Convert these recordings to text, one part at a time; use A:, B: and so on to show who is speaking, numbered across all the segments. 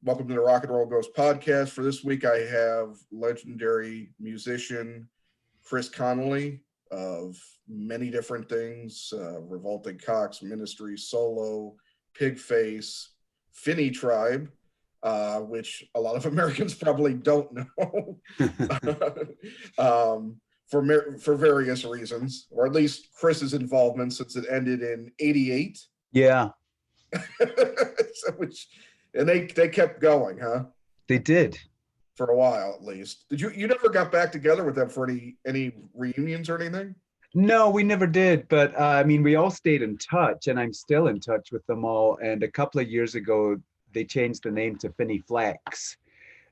A: Welcome to the Rock and Roll Ghost podcast. For this week, I have legendary musician Chris Connelly of many different things, Revolting Cocks, Ministry, Solo, Pigface, Fini Tribe, which a lot of Americans probably don't know, for various reasons, or at least Chris's involvement since it ended in '88.
B: Yeah.
A: And they kept going, huh?
B: They did.
A: For a while, at least. Did you never got back together with them for any reunions or anything?
B: No, we never did. But I mean, we all stayed in touch, and I'm still in touch with them all. And a couple of years ago, they changed the name to Fini Flex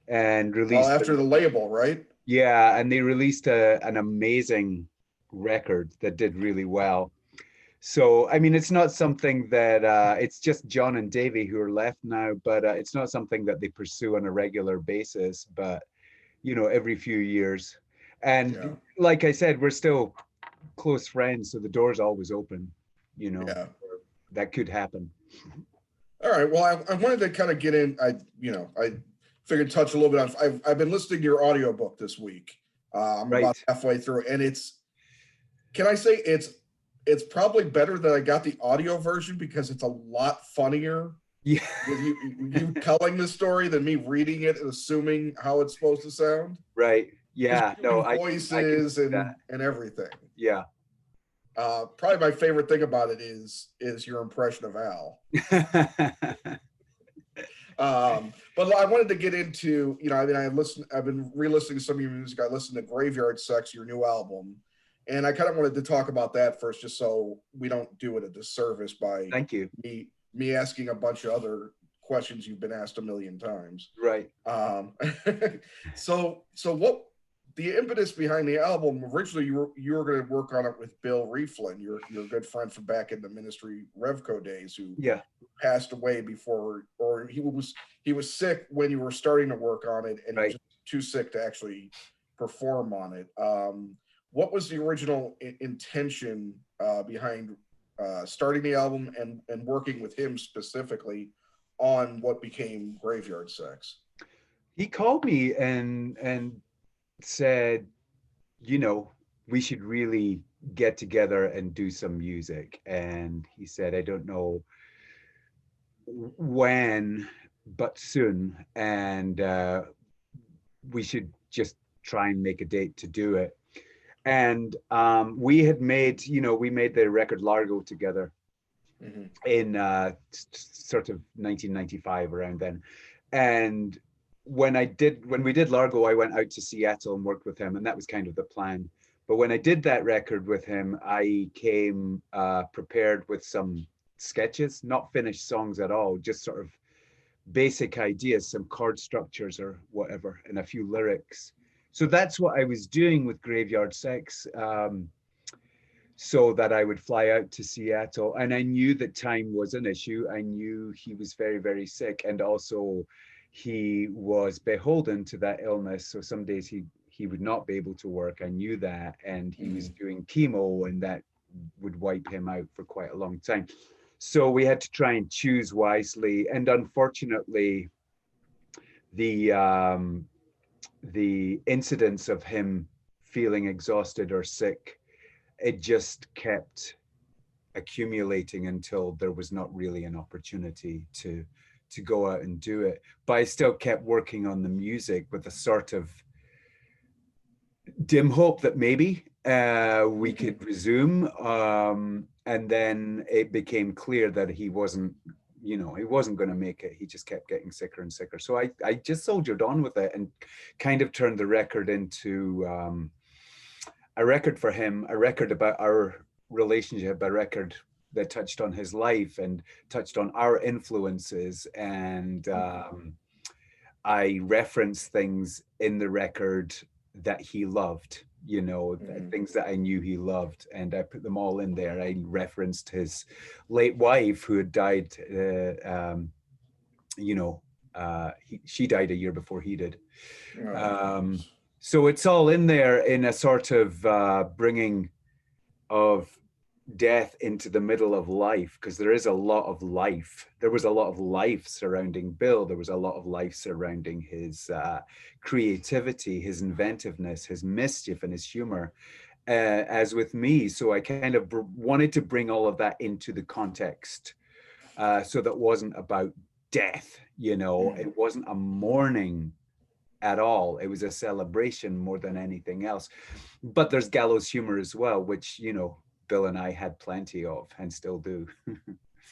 B: and released.
A: After the label, right?
B: Yeah, and they released an amazing record that did really well. So, I mean, it's not something that it's just John and Davey who are left now, but it's not something that they pursue on a regular basis, but, you know, every few years. And like I said, we're still close friends, so the door's always open, you know, that could happen.
A: All right. Well, I wanted to kind of get in, I figured touch a little bit on, I've been listening to your audiobook this week. I'm about halfway through, and can I say it's probably better that I got the audio version because it's a lot funnier.
B: Yeah.
A: With you telling the story than me reading it and assuming how it's supposed to sound.
B: Right. Yeah. No,
A: voices and everything.
B: Yeah.
A: Probably my favorite thing about it is your impression of Al. But I wanted to get into, I've been re-listening to some of your music. I listened to Graveyard Sex, your new album. And I kind of wanted to talk about that first, just so we don't do it a disservice by me asking a bunch of other questions you've been asked a million times.
B: Right.
A: So what the impetus behind the album? Originally, you were going to work on it with Bill Rieflin, your good friend from back in the Ministry Revco days, who passed away before, or he was sick when you were starting to work on it, and he was too sick to actually perform on it. What was the original intention behind starting the album and working with him specifically on what became Graveyard Sex?
B: He called me and said, we should really get together and do some music. And he said, I don't know when, but soon. And we should just try and make a date to do it. And we had made, we made the record Largo together in sort of 1995, around then. And when we did Largo, I went out to Seattle and worked with him, and that was kind of the plan. But when I did that record with him, I came prepared with some sketches, not finished songs at all, just sort of basic ideas, some chord structures or whatever, and a few lyrics. So that's what I was doing with Graveyard Sex, so that I would fly out to Seattle. And I knew that time was an issue. I knew he was very, very sick. And also he was beholden to that illness. So some days he would not be able to work. I knew that. And he was doing chemo, and that would wipe him out for quite a long time. So we had to try and choose wisely. And unfortunately, the incidence of him feeling exhausted or sick, it just kept accumulating until there was not really an opportunity to go out and do it. But I still kept working on the music with a sort of dim hope that maybe we could resume. And then it became clear that he wasn't going to make it. He just kept getting sicker and sicker. So I just soldiered on with it and kind of turned the record into a record for him, a record about our relationship, a record that touched on his life and touched on our influences. And I referenced things in the record that he loved, things that I knew he loved, and I put them all in there. I referenced his late wife who had died, she died a year before he did. So it's all in there in a sort of bringing of death into the middle of life, because there is a lot of life. There was a lot of life surrounding Bill. There was a lot of life surrounding his creativity, his inventiveness, his mischief, and his humor, as with me. So I kind of wanted to bring all of that into the context, so that wasn't about death, you know, it wasn't a mourning at all. It was a celebration more than anything else. But there's gallows humor as well, which, you know, Bill and I had plenty of and still do.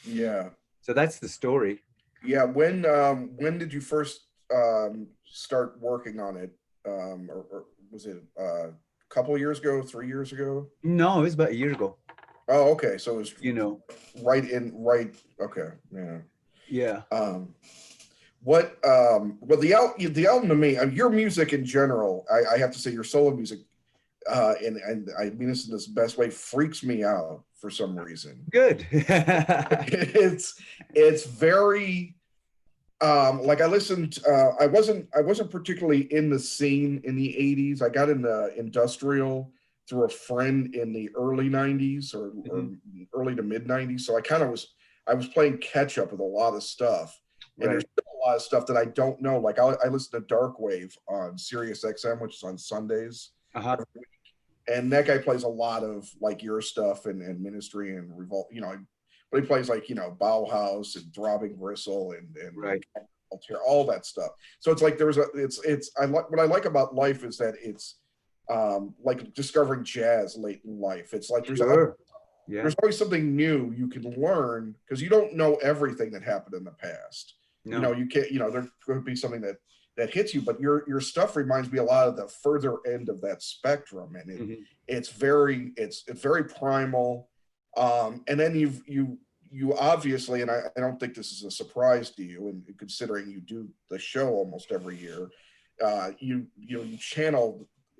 A: Yeah.
B: So that's the story.
A: Yeah. When did you first start working on it? Or was it a couple of years ago, 3 years ago?
B: No, it was about a year ago.
A: Oh, okay. So it was
B: You know.
A: right. Okay. Yeah.
B: Yeah.
A: Well, the album to me, your music in general, I have to say your solo music, and I mean this in the best way, freaks me out for some reason.
B: Good.
A: It's very like I listened. I wasn't particularly in the scene in the '80s. I got into industrial through a friend in the early '90s or early to mid '90s. So I was playing catch up with a lot of stuff, and there's still a lot of stuff that I don't know. Like I listen to Darkwave on Sirius XM, which is on Sundays.
B: Uh-huh.
A: And that guy plays a lot of like your stuff and Ministry and Revolt, you know, but he plays like, you know, Bauhaus and Throbbing Gristle and
B: Right.
A: all that stuff. So it's like what I like about life is that it's like discovering jazz late in life. It's like there's always something new you can learn because you don't know everything that happened in the past. No. You know, you can't, you know, there could be something that hits you, but your stuff reminds me a lot of the further end of that spectrum, and it's very primal. And then you obviously, and I don't think this is a surprise to you, and considering you do the show almost every year, you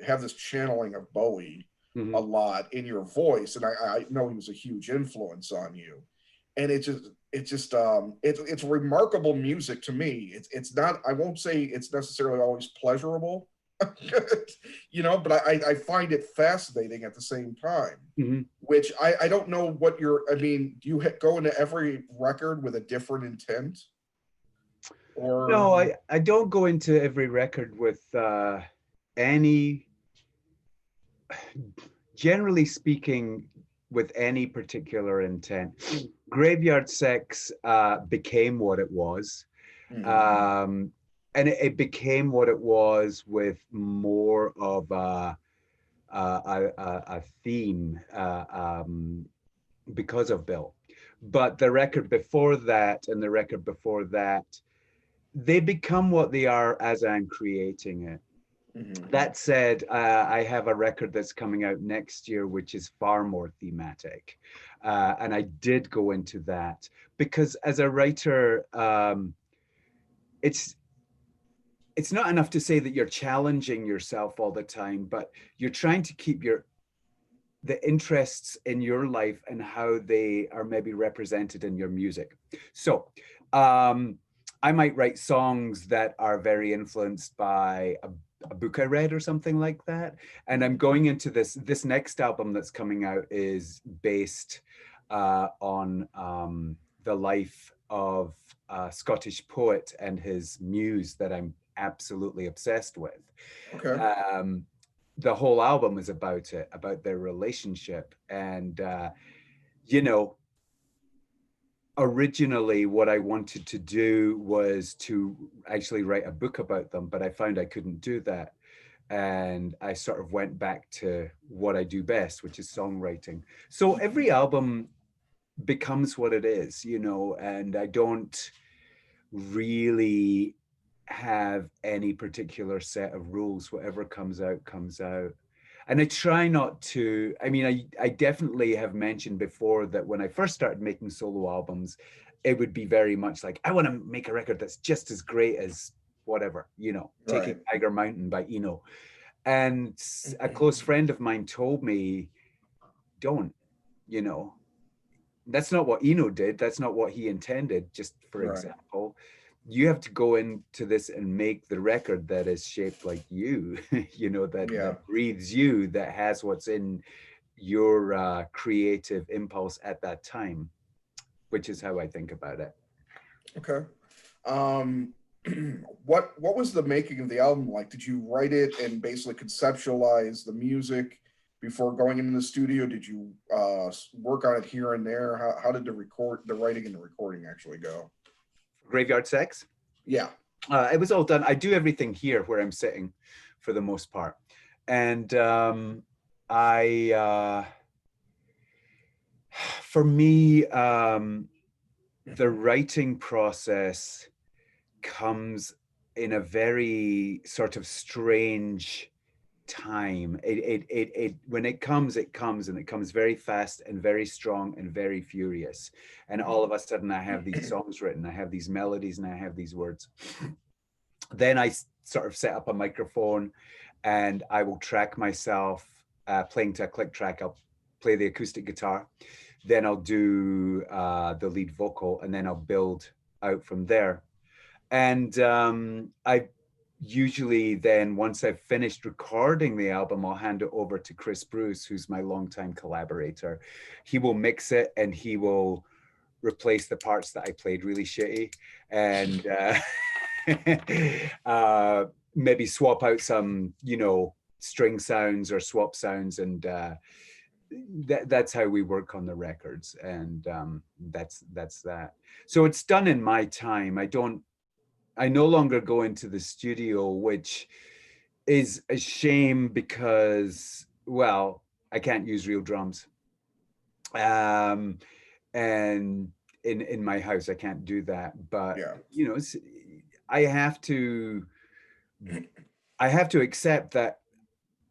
A: have this channeling of Bowie a lot in your voice, and I know he was a huge influence on you, and it's remarkable music to me. It's not, I won't say it's necessarily always pleasurable, you know, but I find it fascinating at the same time, which I don't know what I mean, do you go into every record with a different intent? Or
B: no, I don't go into every record with any, generally speaking, with any particular intent. Graveyard Sex became what it was. And it became what it was with more of a theme because of Bill. But the record before that and the record before that, they become what they are as I'm creating it. That said, I have a record that's coming out next year, which is far more thematic. And I did go into that because as a writer, it's not enough to say that you're challenging yourself all the time, but you're trying to keep the interests in your life and how they are maybe represented in your music. So I might write songs that are very influenced by a book I read or something like that. And I'm going into this next album that's coming out is based on the life of a Scottish poet and his muse that I'm absolutely obsessed with.
A: Okay.
B: The whole album is about it, about their relationship. And, you know, originally what I wanted to do was to actually write a book about them, but I found I couldn't do that. And I sort of went back to what I do best, which is songwriting. So every album becomes what it is, you know, and I don't really have any particular set of rules. Whatever comes out, comes out. And I try not to, I mean, I definitely have mentioned before that when I first started making solo albums, it would be very much like, I want to make a record that's just as great as whatever, you know, Taking Tiger Mountain by Eno. And a close friend of mine told me, don't, you know, that's not what Eno did. That's not what he intended, just for example. You have to go into this and make the record that is shaped like you, you know, that breathes you, that has what's in your creative impulse at that time, which is how I think about it.
A: Okay. Um, what was the making of the album like? Did you write it and basically conceptualize the music before going into the studio? Did you work on it here and there? How did the writing and the recording actually go?
B: Graveyard Sex?
A: Yeah.
B: It was all done. I do everything here where I'm sitting for the most part. And for me, the writing process comes in a very sort of strange time. When it comes, and it comes very fast and very strong and very furious. And all of a sudden I have these songs written, I have these melodies, and I have these words. Then I sort of set up a microphone and I will track myself playing to a click track. I'll play the acoustic guitar, then I'll do the lead vocal, and then I'll build out from there. And I usually then, once I've finished recording the album, I'll hand it over to Chris Bruce, who's my longtime collaborator. He will mix it and he will replace the parts that I played really shitty, and maybe swap out some, string sounds or swap sounds, and that's how we work on the records. And that's that. So it's done in my time. I no longer go into the studio, which is a shame because, well, I can't use real drums. And in my house, I can't do that. But,
A: yeah.
B: I have to accept that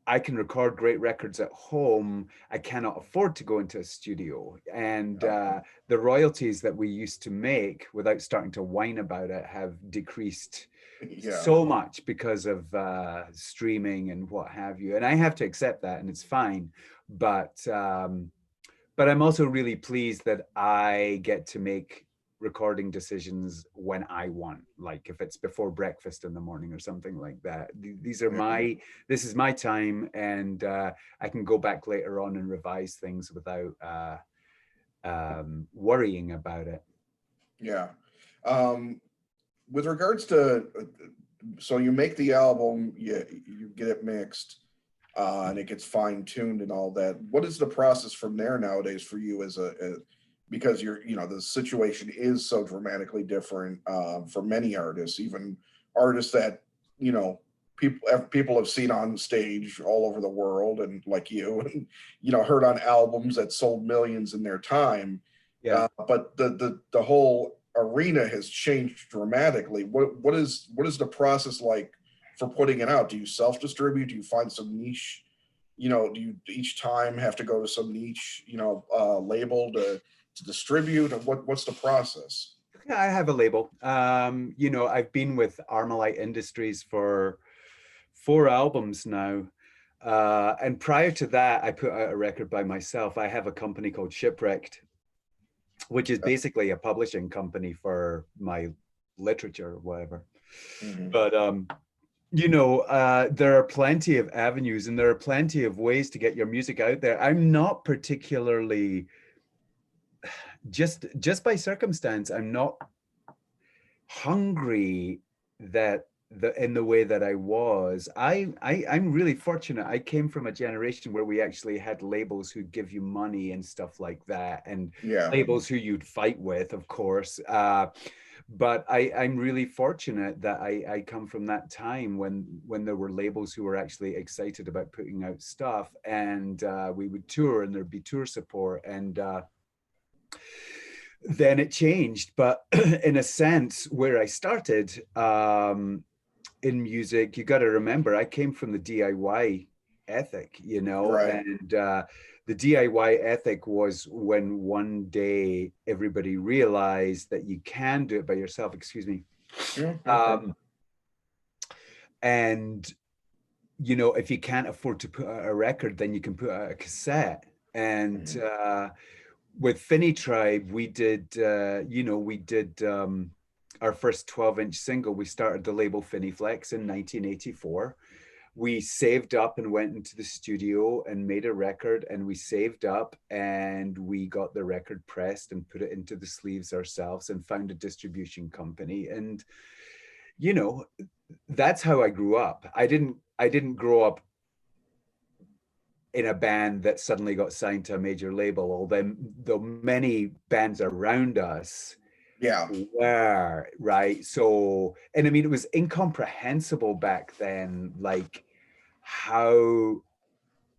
B: I can record great records at home. I cannot afford to go into a studio. And the royalties that we used to make without starting to whine about it have decreased so much because of streaming and what have you. And I have to accept that, and it's fine. But I'm also really pleased that I get to make recording decisions when I want, like if it's before breakfast in the morning or something like that. This is my time, and I can go back later on and revise things without worrying about it.
A: Yeah. With regards to, so you make the album, you get it mixed, and it gets fine tuned and all that. What is the process from there nowadays for you because the situation is so dramatically different for many artists, even artists that people have seen on stage all over the world, and like you, and heard on albums that sold millions in their time.
B: Yeah.
A: But the whole arena has changed dramatically. What is the process like for putting it out? Do you self-distribute? Do you find some niche? Do you each time have to go to some niche label to distribute? What's the process?
B: Yeah, I have a label. I've been with Armalite Industries for 4 albums now. And prior to that, I put out a record by myself. I have a company called Shipwrecked, which is basically a publishing company for my literature or whatever. Mm-hmm. But, there are plenty of avenues, and there are plenty of ways to get your music out there. I'm not particularly... just by circumstance, I'm not hungry in the way that I was. I'm really fortunate. I came from a generation where we actually had labels who give you money and stuff like that, and labels who you'd fight with, of course. But I'm really fortunate that I come from that time when there were labels who were actually excited about putting out stuff, and we would tour, and there'd be tour support, and then it changed. But in a sense, where I started in music, you got to remember, I came from the DIY ethic,
A: right.
B: And the DIY ethic was when one day everybody realized that you can do it by yourself. Excuse me. Mm-hmm. And if you can't afford to put out a record, then you can put out a cassette. And mm-hmm. With Fini Tribe, we did our first 12-inch single. We started the label Finiflex in 1984. we saved up and went into the studio and made a record, and we saved up and we got the record pressed and put it into the sleeves ourselves and found a distribution company. And, you know, that's how I grew up. I didn't grow up in a band that suddenly got signed to a major label, although many bands around us were, right? So, and I mean, it was incomprehensible back then, like how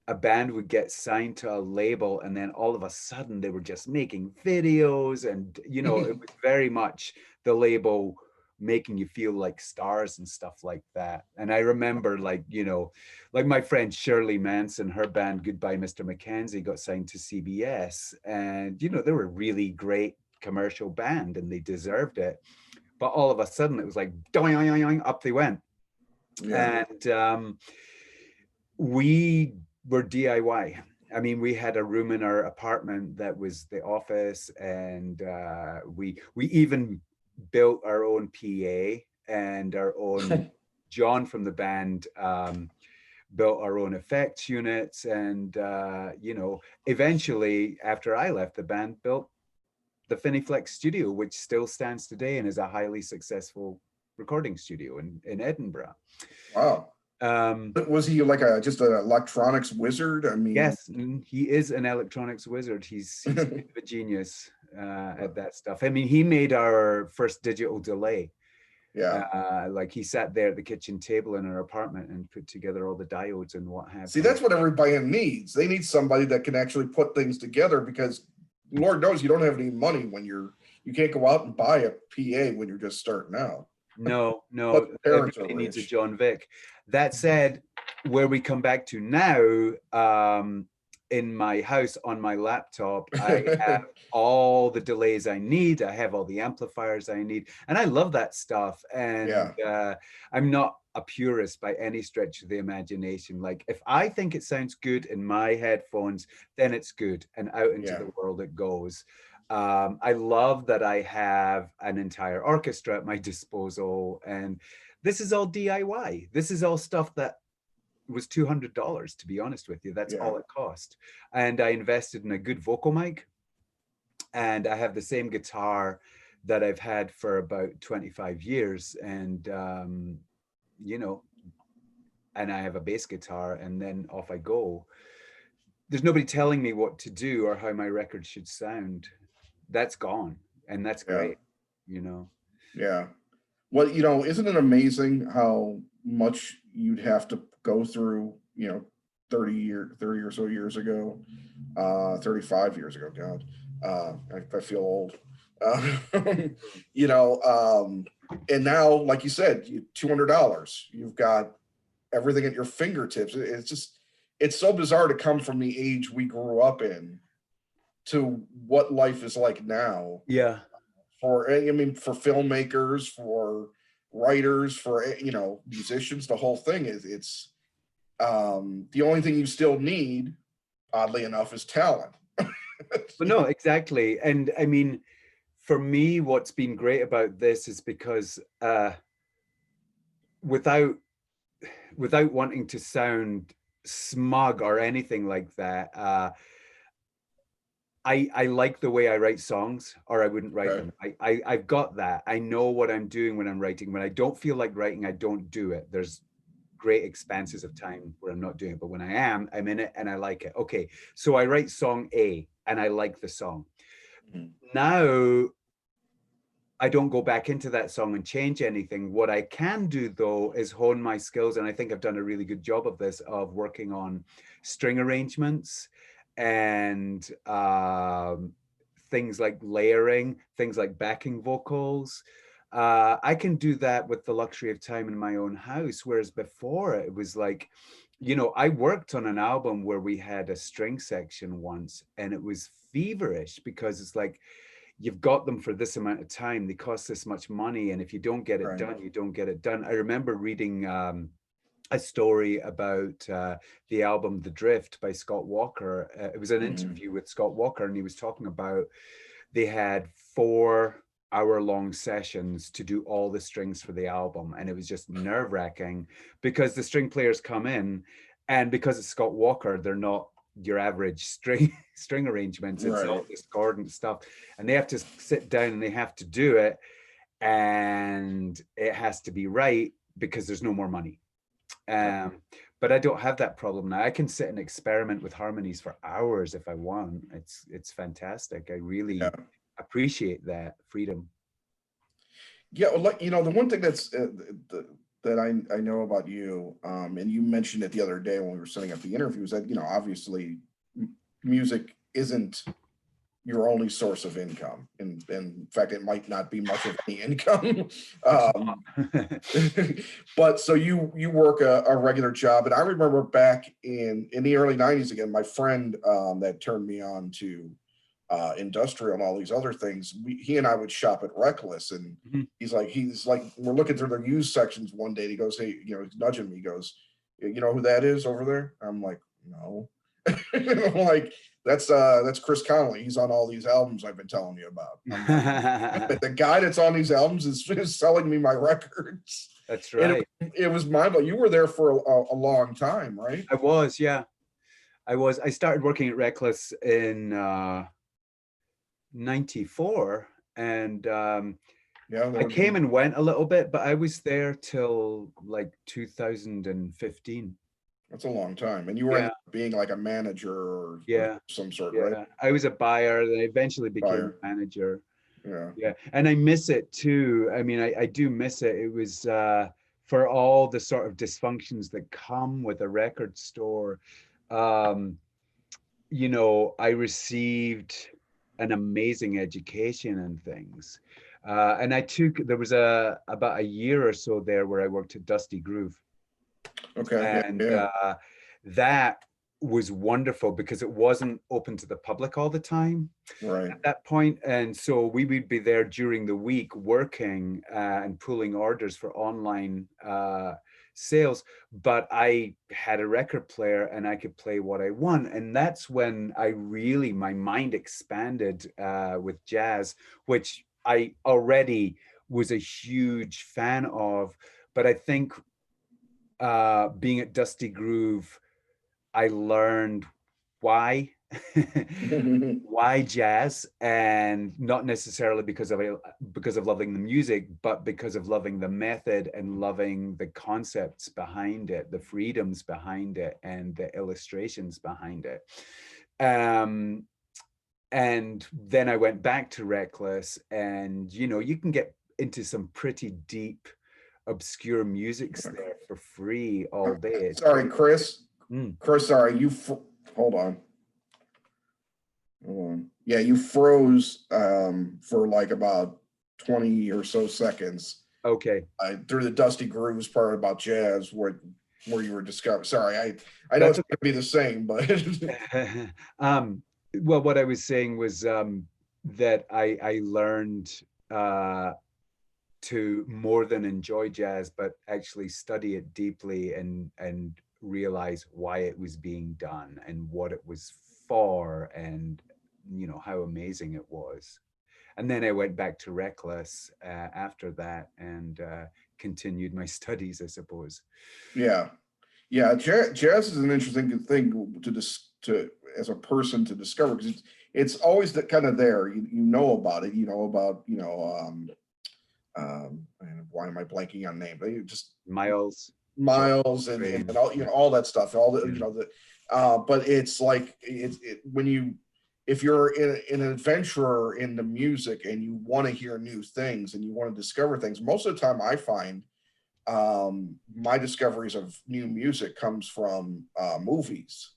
B: a band would get signed to a label and then all of a sudden they were just making videos, and you know, it was very much the label making you feel like stars and stuff like that. And I remember, like, you know, like my friend Shirley Manson, her band Goodbye Mr. Mackenzie got signed to CBS, and you know, they were a really great commercial band and they deserved it, but all of a sudden it was like doing, up they went. And we were DIY. I mean, we had a room in our apartment that was the office, and we even built our own PA and our own John from the band built our own effects units, and you know, eventually after I left the band, built the Fini studio, which still stands today and is a highly successful recording studio in Edinburgh.
A: Wow. Was he like just an electronics wizard? I mean,
B: yes, he is an electronics wizard. He's a bit of a genius at that stuff. I mean, he made our first digital delay. Like he sat there at the kitchen table in our apartment and put together all the diodes and what have you.
A: See, that's what every band needs. They need somebody that can actually put things together, because Lord knows you don't have any money when you can't go out and buy a PA when you're just starting out.
B: No, everybody needs a John Vic. That said, where we come back to now, in my house on my laptop, I have all the delays I need. I have all the amplifiers I need, and I love that stuff. And I'm not a purist by any stretch of the imagination. Like, if I think it sounds good in my headphones, then it's good, and out into the world it goes. I love that I have an entire orchestra at my disposal, and this is all DIY. This is all stuff that was $200, to be honest with you. That's all it cost. And I invested in a good vocal mic, and I have the same guitar that I've had for about 25 years. And, you know, and I have a bass guitar, and then off I go. There's nobody telling me what to do or how my record should sound. That's gone, and that's great, you know.
A: Well, you know, isn't it amazing how much you'd have to go through, you know, 30 or so years ago, 35 years ago, God, I feel old, you know, and now, like you said, $200, you've got everything at your fingertips. It's so bizarre to come from the age we grew up in to what life is like now. For filmmakers, for writers, for, you know, musicians, the whole thing it's the only thing you still need, oddly enough, is talent.
B: But no, exactly. And I mean, for me, what's been great about this is because without wanting to sound smug or anything like that, I like the way I write songs, or I wouldn't write them. I've got that. I know what I'm doing when I'm writing. When I don't feel like writing, I don't do it. There's great expanses of time where I'm not doing it. But when I am, I'm in it and I like it. Okay, so I write song A and I like the song. Now, I don't go back into that song and change anything. What I can do, though, is hone my skills. And I think I've done a really good job of this, of working on string arrangements and things like layering, things like backing vocals. I can do that with the luxury of time in my own house, whereas before it was like, you know, I worked on an album where we had a string section once, and it was feverish because it's like, you've got them for this amount of time, they cost this much money, and if you don't get it done, you don't get it done. I remember reading a story about the album The Drift by Scott Walker. It was an interview with Scott Walker, and he was talking about they had 4 hour-long sessions to do all the strings for the album, and it was just nerve-wracking because the string players come in, and because it's Scott Walker, they're not your average string arrangements. It's all discordant stuff, and they have to sit down and they have to do it, and it has to be right because there's no more money. But I don't have that problem now. I can sit and experiment with harmonies for hours if I want. It's fantastic. I really appreciate that freedom.
A: Yeah, well, like, the one thing that's that I know about you, and you mentioned it the other day when we were setting up the interviews, that obviously music isn't your only source of income, and in fact, it might not be much of any income. But so you work a regular job, and I remember back in the early '90s, again, my friend that turned me on to industrial and all these other things. He and I would shop at Reckless, and he's like, we're looking through the used sections one day. And he goes, "Hey, he's nudging me. He goes, you know who that is over there?" I'm like, "No." I'm like, that's Chris Connelly. He's on all these albums I've been telling you about. Like, the guy that's on these albums is selling me my records.
B: That's right.
A: It was mind-blowing. You were there for a long time, right?
B: I was, yeah. I started working at Reckless in '94, and I came and went a little bit, but I was there till like 2015.
A: That's a long time. And you were being like a manager or some sort, right?
B: I was a buyer, then I eventually became a manager. Yeah. And I miss it too. I mean, I do miss it. It was for all the sort of dysfunctions that come with a record store. I received an amazing education and things. And there was about a year or so there where I worked at Dusty Groove.
A: Okay.
B: And that was wonderful because it wasn't open to the public all the time at that point. And so we would be there during the week working and pulling orders for online sales. But I had a record player and I could play what I want. And that's when my mind expanded with jazz, which I already was a huge fan of. But I think being at Dusty Groove, I learned why jazz, and not necessarily because of loving the music, but because of loving the method and loving the concepts behind it, the freedoms behind it, and the illustrations behind it. And then I went back to Reckless, and you can get into some pretty deep, obscure musics there for free all day.
A: Sorry, Chris. Chris, sorry, hold on. Yeah, you froze for like about 20 or so seconds.
B: Okay.
A: Through the Dusty Grooves part about jazz, where you were discovering. Sorry, I know it's going to be the same, but
B: well, what I was saying was that I learned to more than enjoy jazz, but actually study it deeply and realize why it was being done and what it was for, and how amazing it was. And then I went back to Reckless after that and continued my studies, I suppose.
A: Yeah. Jazz is an interesting thing to as a person to discover, because it's always kind of there. You know about it. You know about why am I blanking on name? But just Miles and all all that stuff. All the but it's like if you're an adventurer in the music and you want to hear new things and you want to discover things, most of the time I find my discoveries of new music comes from movies.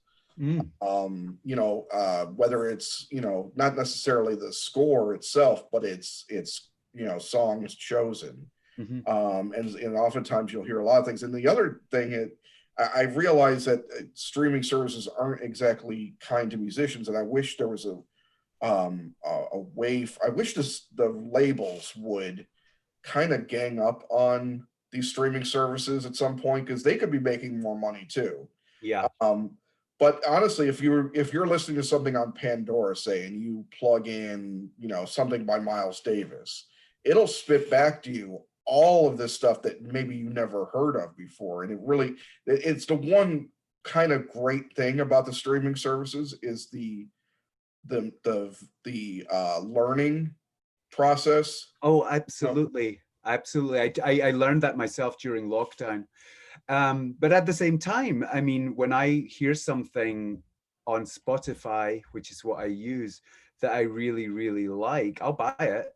A: Whether it's not necessarily the score itself, but it's songs chosen. And oftentimes you'll hear a lot of things. And the other thing, I realize that streaming services aren't exactly kind to musicians, and I wish there was a way. I wish the labels would kind of gang up on these streaming services at some point, because they could be making more money too.
B: Yeah.
A: But honestly, if you're listening to something on Pandora, say, and you plug in something by Miles Davis, it'll spit back to you all of this stuff that maybe you never heard of before. And it's the one kind of great thing about the streaming services is the learning process.
B: Oh, absolutely. Absolutely. I learned that myself during lockdown. But at the same time, I mean, when I hear something on Spotify, which is what I use, that I really, really like, I'll buy it.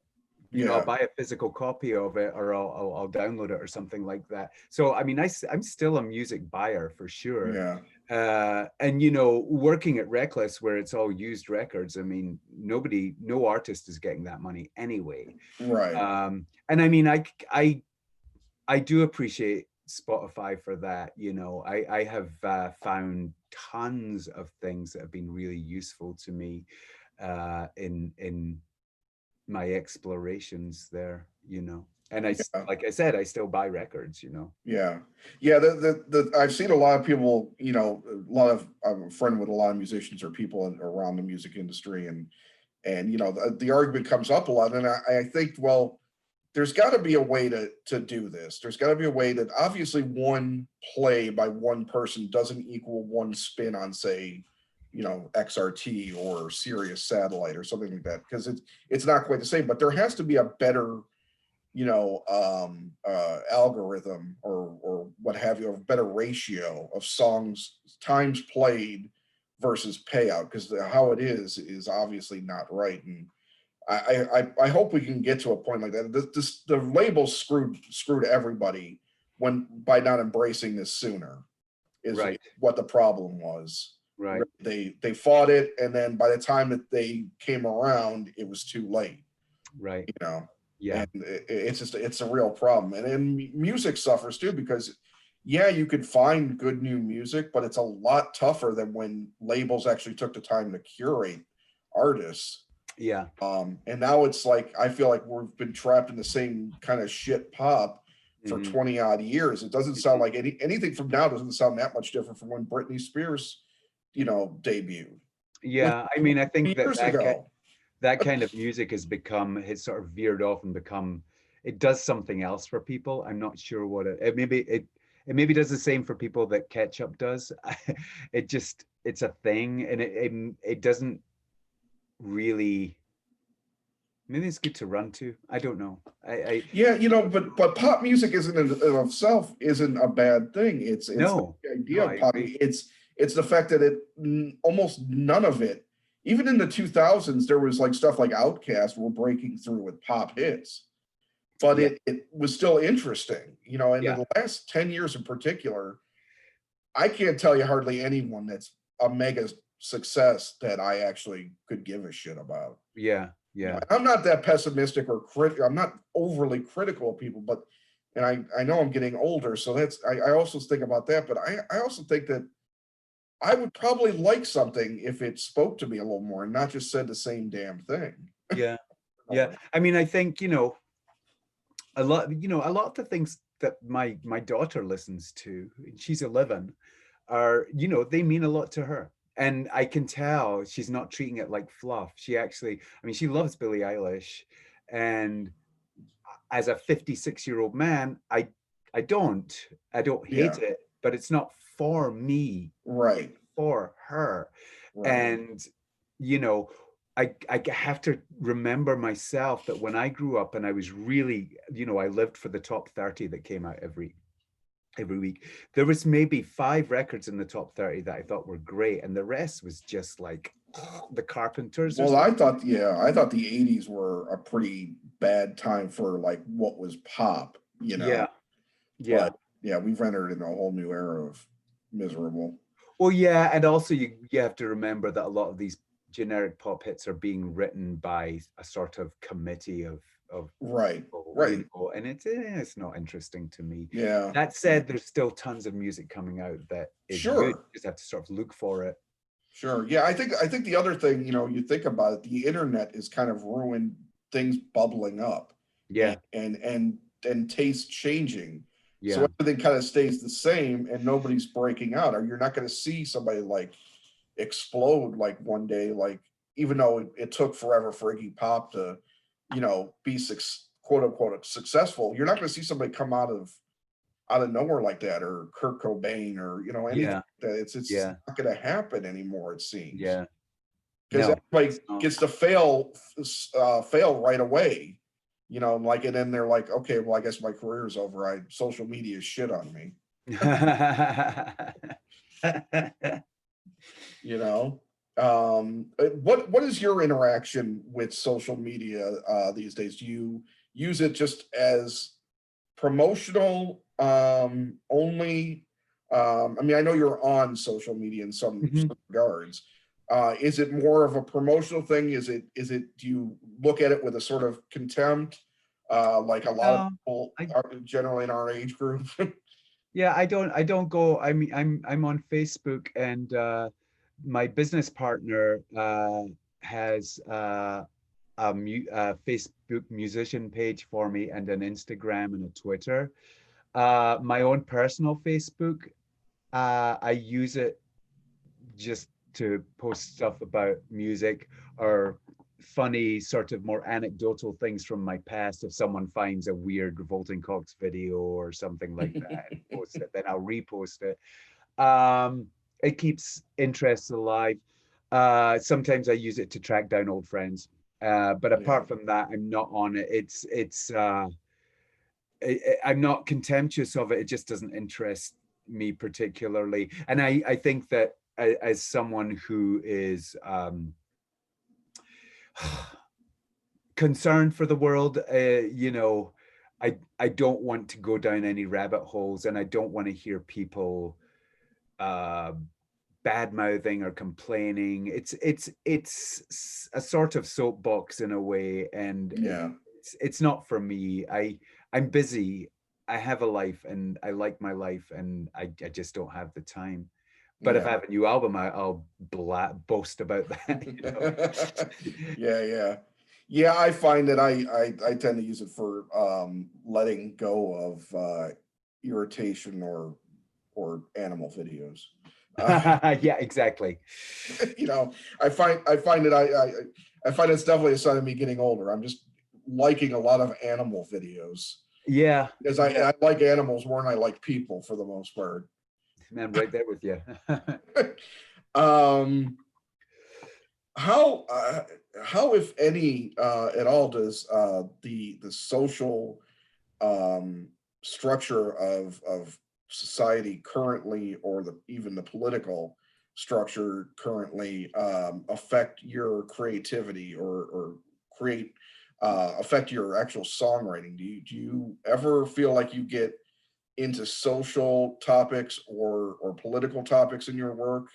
B: You know, I'll buy a physical copy of it, or I'll download it or something like that. So, I mean, I'm still a music buyer for sure.
A: Yeah.
B: And, you know, working at Reckless, where it's all used records, I mean, no artist is getting that money anyway.
A: Right.
B: And I mean, I do appreciate Spotify for that. You know, I have found tons of things that have been really useful to me in my explorations there, you know. And like I said, I still buy records, you know.
A: Yeah. I've seen a lot of people, you know, I'm a friend with a lot of musicians or people around the music industry, and you know, the argument comes up a lot, and I think, well, there's got to be a way to do this. There's got to be a way that obviously one play by one person doesn't equal one spin on, say, you know, XRT or Sirius Satellite or something like that, because it's not quite the same. But there has to be a better, you know, algorithm or what have you, a better ratio of songs times played versus payout, because how it is obviously not right. And I hope we can get to a point like that. The labels screwed everybody by not embracing this sooner, is
B: right.
A: what the problem was.
B: Right.
A: They fought it, and then by the time that they came around, it was too late.
B: Right.
A: You know.
B: Yeah.
A: And it's a real problem. And then music suffers too, because yeah, you could find good new music, but it's a lot tougher than when labels actually took the time to curate artists.
B: Yeah.
A: And now it's like, I feel like we've been trapped in the same kind of shit pop for 20 odd years. It doesn't sound like anything from now doesn't sound that much different from when Britney Spears, you know, debuted.
B: Yeah. I mean, I think
A: years ago.
B: That kind of music has sort of veered off and it does something else for people. I'm not sure what it maybe does the same for people that ketchup does. It's a thing, and it doesn't really, maybe it's good to run to. I don't know.
A: Yeah, you know, but pop music isn't in of itself isn't a bad thing. It's
B: no,
A: the idea of pop. It's the fact that almost none of it, even in the 2000s, there was like stuff like Outkast were breaking through with pop hits, but it was still interesting, you know. And in the last 10 years in particular, I can't tell you hardly anyone that's a mega success that I actually could give a shit about.
B: Yeah. Yeah.
A: You know, I'm not that pessimistic or critical. I'm not overly critical of people, but, and I know I'm getting older, so I also think about that, but I also think that I would probably like something if it spoke to me a little more and not just said the same damn thing.
B: Yeah. Yeah. I mean, I think, you know, a lot of the things that my daughter listens to, she's 11, are, you know, they mean a lot to her. And I can tell she's not treating it like fluff. She actually, I mean, she loves Billie Eilish. And as a 56-year-old man, I don't hate it, but it's not for me.
A: Right.
B: It's for her. Right. And, you know, I have to remember myself that when I grew up and I was really, you know, I lived for the top 30 that came out every week. There was maybe 5 records in the top 30 that I thought were great, and the rest was just like the Carpenters.
A: Well, I thought the 80s were a pretty bad time for like what was pop, you know.
B: Yeah.
A: But yeah, we've entered in a whole new era of miserable.
B: Well, yeah, and also you have to remember that a lot of these generic pop hits are being written by a sort of committee of
A: right
B: people,
A: right,
B: you know, and it's not interesting to me.
A: Yeah,
B: that said, there's still tons of music coming out that is good. You just have to sort of look for it.
A: Sure. Yeah, I think the other thing, you know, you think about it, the internet is kind of ruined things bubbling up.
B: Yeah.
A: And taste changing.
B: Yeah.
A: So everything kind of stays the same and nobody's breaking out. Or you're not going to see somebody like explode like one day, like, even though it took forever for Iggy Pop to, you know, be quote unquote successful, you're not going to see somebody come out of nowhere like that, or Kurt Cobain, or anything like that. It's not going to happen anymore, it seems.
B: Yeah.
A: Because everybody gets to fail right away, like, and then they're like, okay, well, I guess my career is over. Social media shit on me. What is your interaction with social media these days? Do you use it just as promotional only? I mean, I know you're on social media in some regards. Is it more of a promotional thing? Is it do you look at it with a sort of contempt, like a lot of people are generally in our age group?
B: Yeah, I don't go. I mean, I'm on Facebook, and my business partner has a Facebook musician page for me, and an Instagram and a Twitter. My own personal Facebook, I use it just to post stuff about music or funny, sort of more anecdotal things from my past. If someone finds a weird Revolting Cocks video or something like that and post it, then I'll repost it. It keeps interest alive. Sometimes I use it to track down old friends. But apart from that, I'm not on it. I'm not contemptuous of it. It just doesn't interest me particularly. And I think that as someone who is concerned for the world, I don't want to go down any rabbit holes, and I don't want to hear people bad mouthing or complaining. It's a sort of soapbox in a way, and it's not for me. I'm busy. I have a life, and I like my life, and I just don't have the time. But if I have a new album, I'll boast about that.
A: Yeah. I find that I tend to use it for letting go of irritation or animal videos.
B: Yeah, exactly.
A: I find that I find it's definitely a sign of me getting older. I'm just liking a lot of animal videos.
B: Yeah,
A: because I like animals more than I like people for the most part.
B: Man, right there with you.
A: How if any at all does the social structure of society currently, or even the political structure currently, affect your creativity, or create affect your actual songwriting? Do you ever feel like you get into social topics or political topics in your work?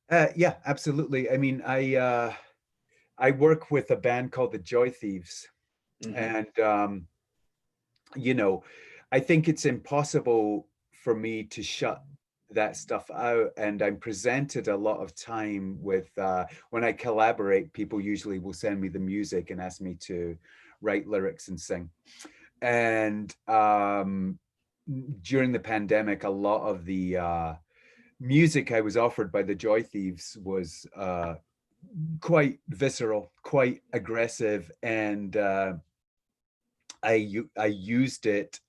B: Yeah, absolutely. I mean, I work with a band called the Joy Thieves, and I think it's impossible for me to shut that stuff out. And I'm presented a lot of time with when I collaborate, people usually will send me the music and ask me to write lyrics and sing. And during the pandemic, a lot of the music I was offered by the Joy Thieves was quite visceral, quite aggressive, and I used it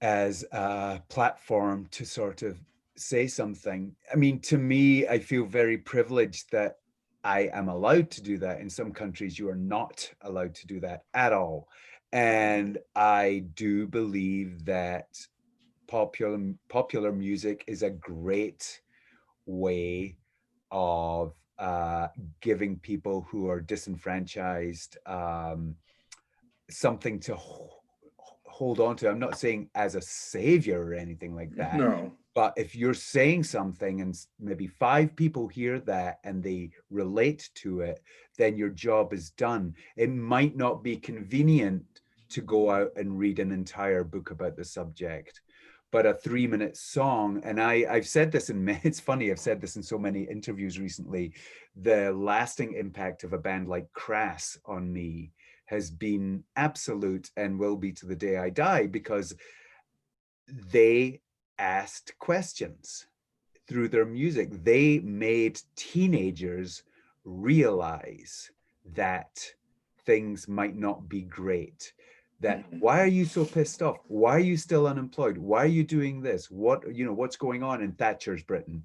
B: as a platform to sort of say something. I mean, to me, I feel very privileged that I am allowed to do that. In some countries, you are not allowed to do that at all. And I do believe that popular music is a great way of giving people who are disenfranchised something to hold on to. I'm not saying as a savior or anything like that.
A: No.
B: But if you're saying something and maybe 5 people hear that and they relate to it, then your job is done. It might not be convenient to go out and read an entire book about the subject, but a 3-minute song, and I've said this it's funny, I've said this in so many interviews recently, the lasting impact of a band like Crass on me has been absolute and will be to the day I die, because they asked questions through their music. They made teenagers realize that things might not be great. That why are you so pissed off? Why are you still unemployed? Why are you doing this? What's going on in Thatcher's Britain?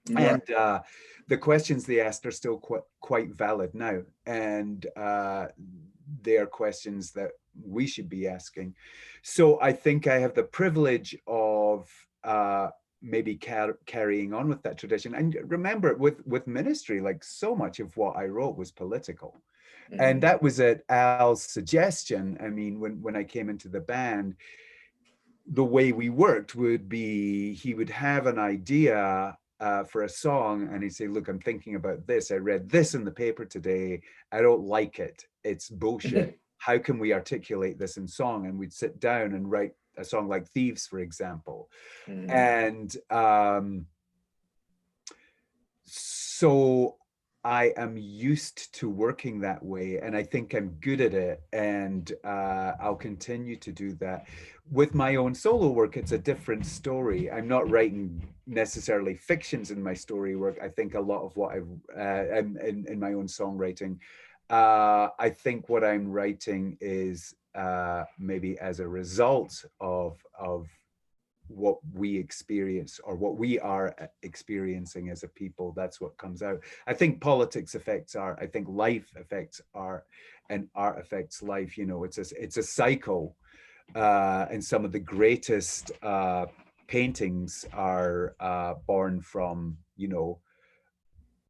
B: Right. And the questions they asked are still quite valid now, and they are questions that we should be asking. So I think I have the privilege of maybe carrying on with that tradition. And remember, with ministry, like so much of what I wrote was political. And that was at Al's suggestion. I mean, when I came into the band, the way we worked would be he would have an idea for a song, and he'd say, look, I'm thinking about this. I read this in the paper today. I don't like it. It's bullshit. How can we articulate this in song? And we'd sit down and write a song like Thieves, for example. And so I am used to working that way, and I think I'm good at it, and I'll continue to do that. With my own solo work, it's a different story. I'm not writing necessarily fictions in my story work. I think a lot of what I've in my own songwriting, I think what I'm writing is maybe as a result of what we experience or what we are experiencing as a people. That's what comes out. I think politics affects art. I think life affects art, and art affects life. It's a cycle, and some of the greatest paintings are born from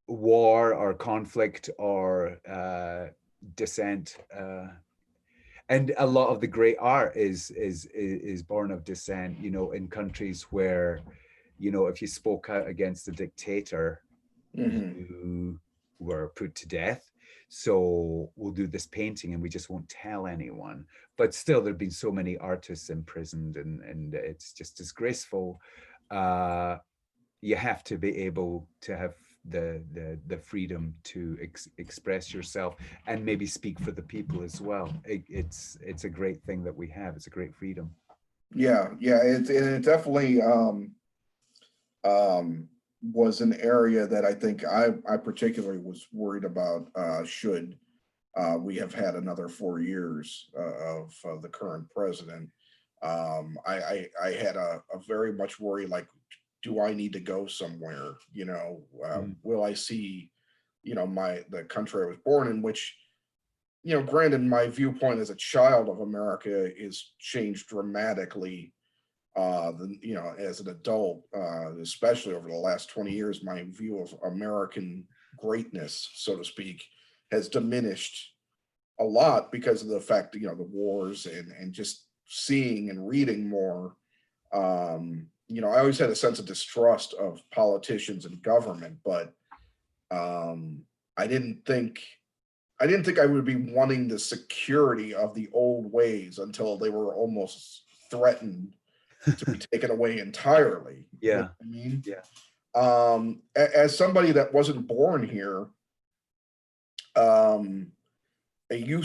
B: war or conflict or dissent. And a lot of the great art is born of dissent, in countries where, if you spoke out against a dictator, you were put to death. So we'll do this painting and we just won't tell anyone. But still, there've been so many artists imprisoned, and it's just disgraceful. You have to be able to have the freedom to express yourself and maybe speak for the people as well. It's a great thing that we have. It's a great freedom.
A: It definitely was an area that I think I particularly was worried about. Should we have had another 4 years of the current president, I had a very much worry, like, do I need to go somewhere? Will I see, the country I was born in, which, granted, my viewpoint as a child of America is changed dramatically. As an adult, especially over the last 20 years, my view of American greatness, so to speak, has diminished a lot because of the fact that, the wars and just seeing and reading more. I always had a sense of distrust of politicians and government, but I didn't think I would be wanting the security of the old ways until they were almost threatened to be taken away entirely.
B: Yeah.
A: You know what I mean?
B: Yeah.
A: As somebody that wasn't born here, you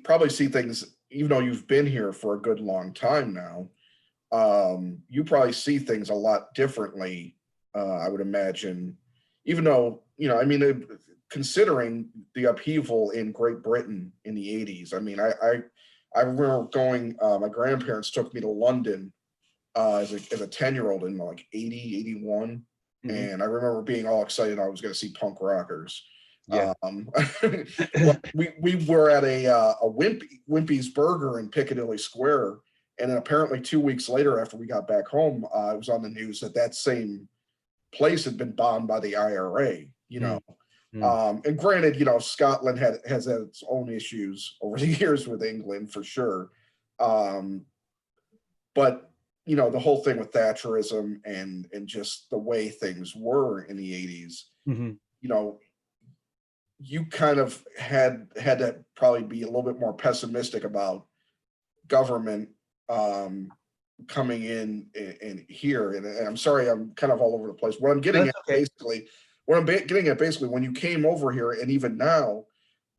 A: probably see things, even though you've been here for a good long time now. You probably see things a lot differently, I would imagine, even though, considering the upheaval in Great Britain in the 80s. I mean, I remember going, my grandparents took me to London as a 10-year-old in like 80, 81. And I remember being all excited I was going to see punk rockers.
B: Yeah.
A: We were at a Wimpy's Burger in Piccadilly Square. And then apparently 2 weeks later, after we got back home, it was on the news that same place had been bombed by the IRA, And granted, Scotland has had its own issues over the years with England, for sure. But, the whole thing with Thatcherism and just the way things were in the 80s, you kind of had to probably be a little bit more pessimistic about government coming in here, and I'm sorry, I'm kind of all over the place. What I'm getting basically, when you came over here, and even now,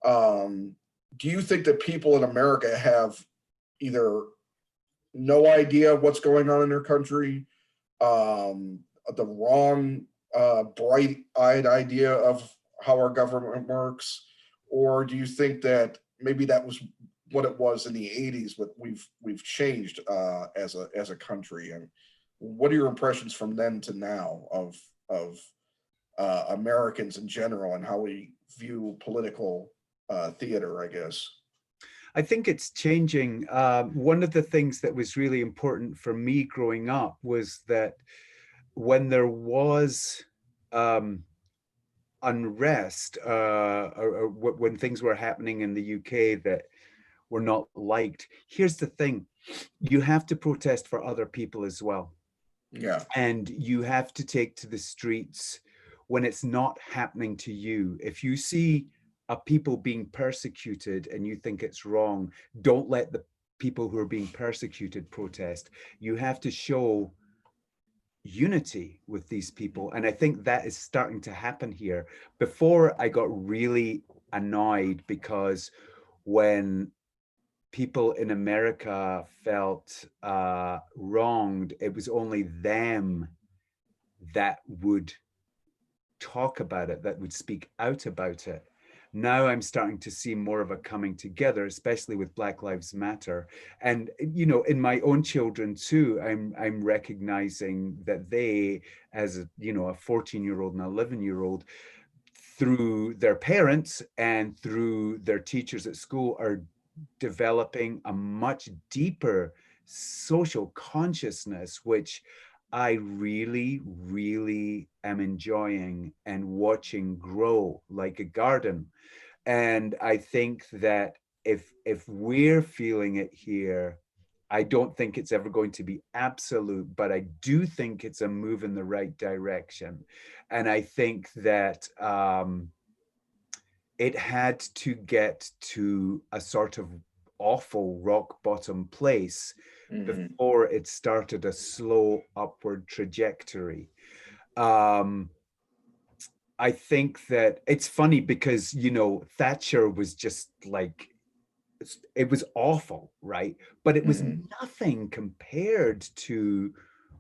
A: do you think that people in America have either no idea what's going on in their country, the wrong bright-eyed idea of how our government works, or do you think that maybe that was what it was in the 80s, but we've changed as a country. And what are your impressions from then to now of Americans in general and how we view political theater, I guess?
B: I think it's changing. One of the things that was really important for me growing up was that when there was unrest, or when things were happening in the UK that were not liked, here's the thing: you have to protest for other people as well.
A: Yeah.
B: And you have to take to the streets when it's not happening to you. If you see a people being persecuted and you think it's wrong, don't let the people who are being persecuted protest. You have to show unity with these people. And I think that is starting to happen here. Before, I got really annoyed because when people in America felt wronged, it was only them that would talk about it, that would speak out about it. Now I'm starting to see more of a coming together, especially with Black Lives Matter. And, you know, in my own children too, I'm recognizing that they, as a, you know, a 14-year-old and 11-year-old, through their parents and through their teachers at school, are developing a much deeper social consciousness, which I really, really am enjoying and watching grow like a garden. And I think that if we're feeling it here, I don't think it's ever going to be absolute, but I do think it's a move in the right direction. And I think that it had to get to a sort of awful rock bottom place before it started a slow upward trajectory. I think that it's funny because, you know, Thatcher was just like, it was awful, right? But it was nothing compared to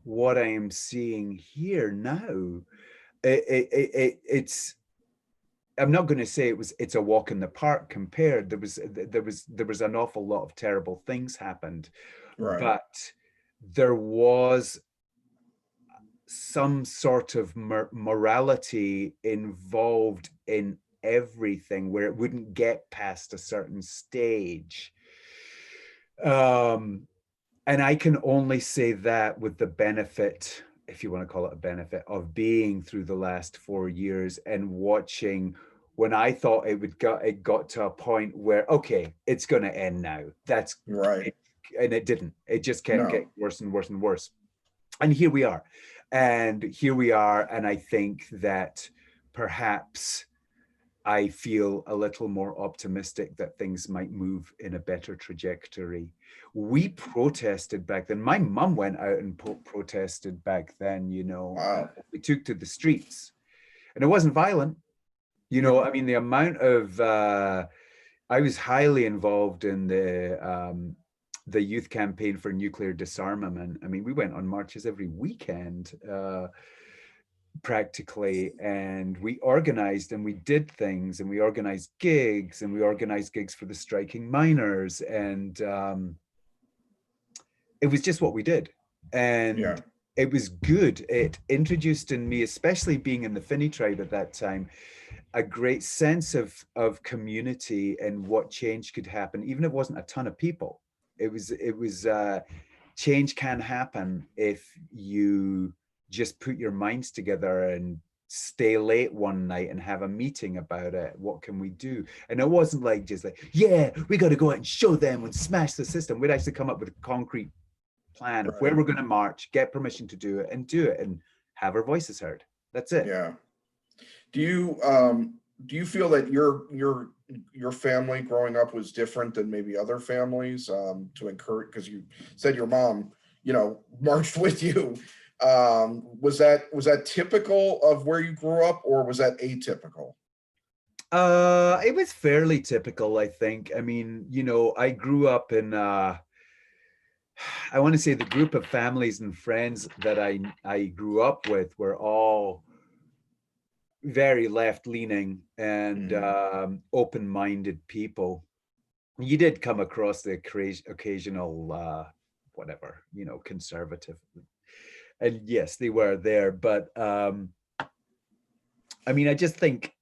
B: what I am seeing here now. It's, I'm not going to say it's a walk in the park compared. There was an awful lot of terrible things happened,
A: Right.
B: but there was some sort of morality involved in everything where it wouldn't get past a certain stage. And I can only say that with the benefit, if you want to call it a benefit, of being through the last 4 years and watching when I thought it got to a point where, okay, it's going to end now. That's
A: right.
B: And it didn't. It just kept getting worse and worse and worse. And here we are. And I think that perhaps I feel a little more optimistic that things might move in a better trajectory. We protested back then. My mum went out and protested back then, you know.
A: Wow.
B: We took to the streets. And it wasn't violent. You know, I mean, the amount of, I was highly involved in the youth campaign for nuclear disarmament. I mean, we went on marches every weekend, practically, and we organized and we did things, and we organized gigs, and we organized gigs for the striking miners, and it was just what we did. And it was good. It introduced in me, especially being in the Fini Tribe at that time, a great sense of community and what change could happen, even if it wasn't a ton of people. It was change can happen if you just put your minds together and stay late one night and have a meeting about it. What can we do? And it wasn't like just like, yeah, we got to go out and show them and smash the system. We'd actually come up with a concrete plan of where we're going to march, get permission to do it, and have our voices heard. That's it.
A: Yeah. Do you feel that your family growing up was different than maybe other families, to encourage, because you said your mom, you know, marched with you. Was that typical of where you grew up, or was that atypical?
B: It was fairly typical, I think. I mean, you know, I grew up in I want to say the group of families and friends that I grew up with were all very left-leaning and open-minded people. you did come across the occasional whatever, conservative, and yes, they were there, but I mean, I just think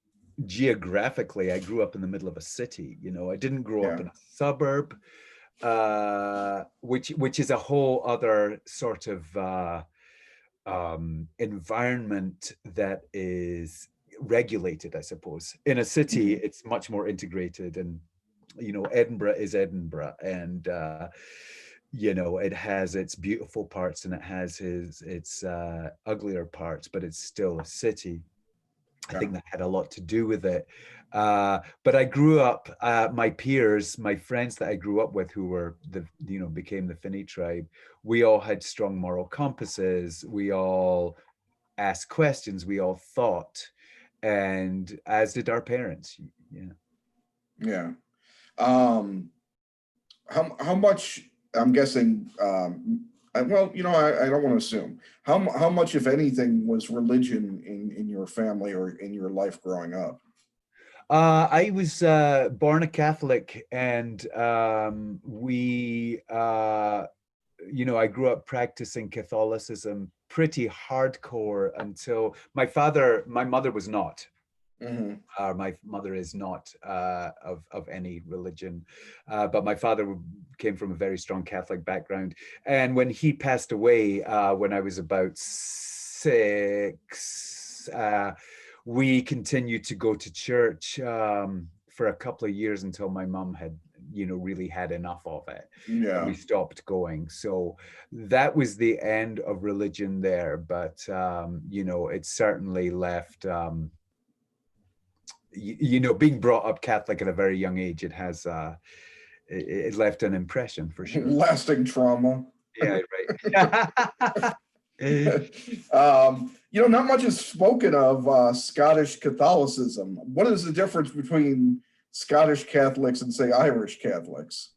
B: geographically, I grew up in the middle of a city. I didn't grow up
A: Yeah.
B: in a suburb, which is a whole other sort of environment that is regulated, I suppose. In a city, it's much more integrated, and Edinburgh is Edinburgh, and it has its beautiful parts and it has its uglier parts, but it's still a city. I think that had a lot to do with it. But I grew up, my peers, my friends that I grew up with who were became the Fini Tribe, we all had strong moral compasses. We all asked questions. We all thought, and as did our parents. Yeah.
A: Yeah. How much, I'm guessing, well, I don't want to assume how much, if anything, was religion in your family or in your life growing up?
B: I was born a Catholic, and I grew up practicing Catholicism pretty hardcore until my mother was not. My mother is not of any religion, but my father came from a very strong Catholic background. And when he passed away, when I was about 6, we continued to go to church for a couple of years until my mom had, really had enough of it.
A: Yeah.
B: And we stopped going. So that was the end of religion there. But, it certainly left, being brought up Catholic at a very young age, it has, it left an impression for sure.
A: Lasting trauma.
B: Yeah, right.
A: Not much is spoken of Scottish Catholicism. What is the difference between Scottish Catholics and, say, Irish Catholics?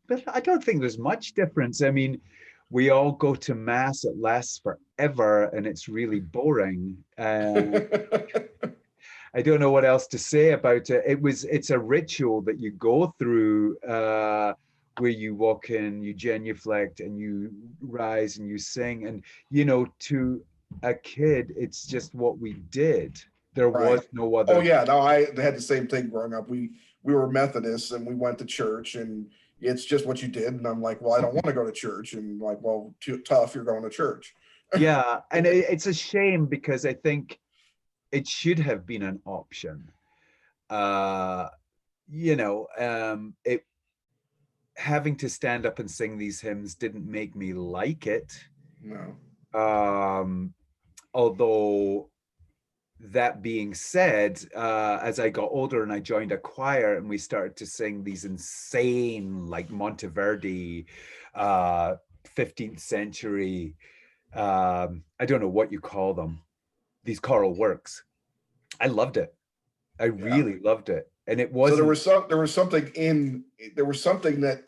B: But I don't think there's much difference. I mean, we all go to mass, it lasts forever, and it's really boring. I don't know what else to say about it. It's a ritual that you go through where you walk in, you genuflect, and you rise and you sing. And, to a kid, it's just what we did. There was no other.
A: Oh yeah, no, I had the same thing growing up. We were Methodists and we went to church, and it's just what you did. And I'm like, well, I don't want to go to church. And like, well, too tough, you're going to church.
B: Yeah, and it's a shame because I think it should have been an option. It having to stand up and sing these hymns didn't make me like it.
A: No.
B: Although that being said, as I got older and I joined a choir and we started to sing these insane, like Monteverdi, 15th century, I don't know what you call them, these choral works. I loved it. I really loved it. And it wasn't.
A: So there was something that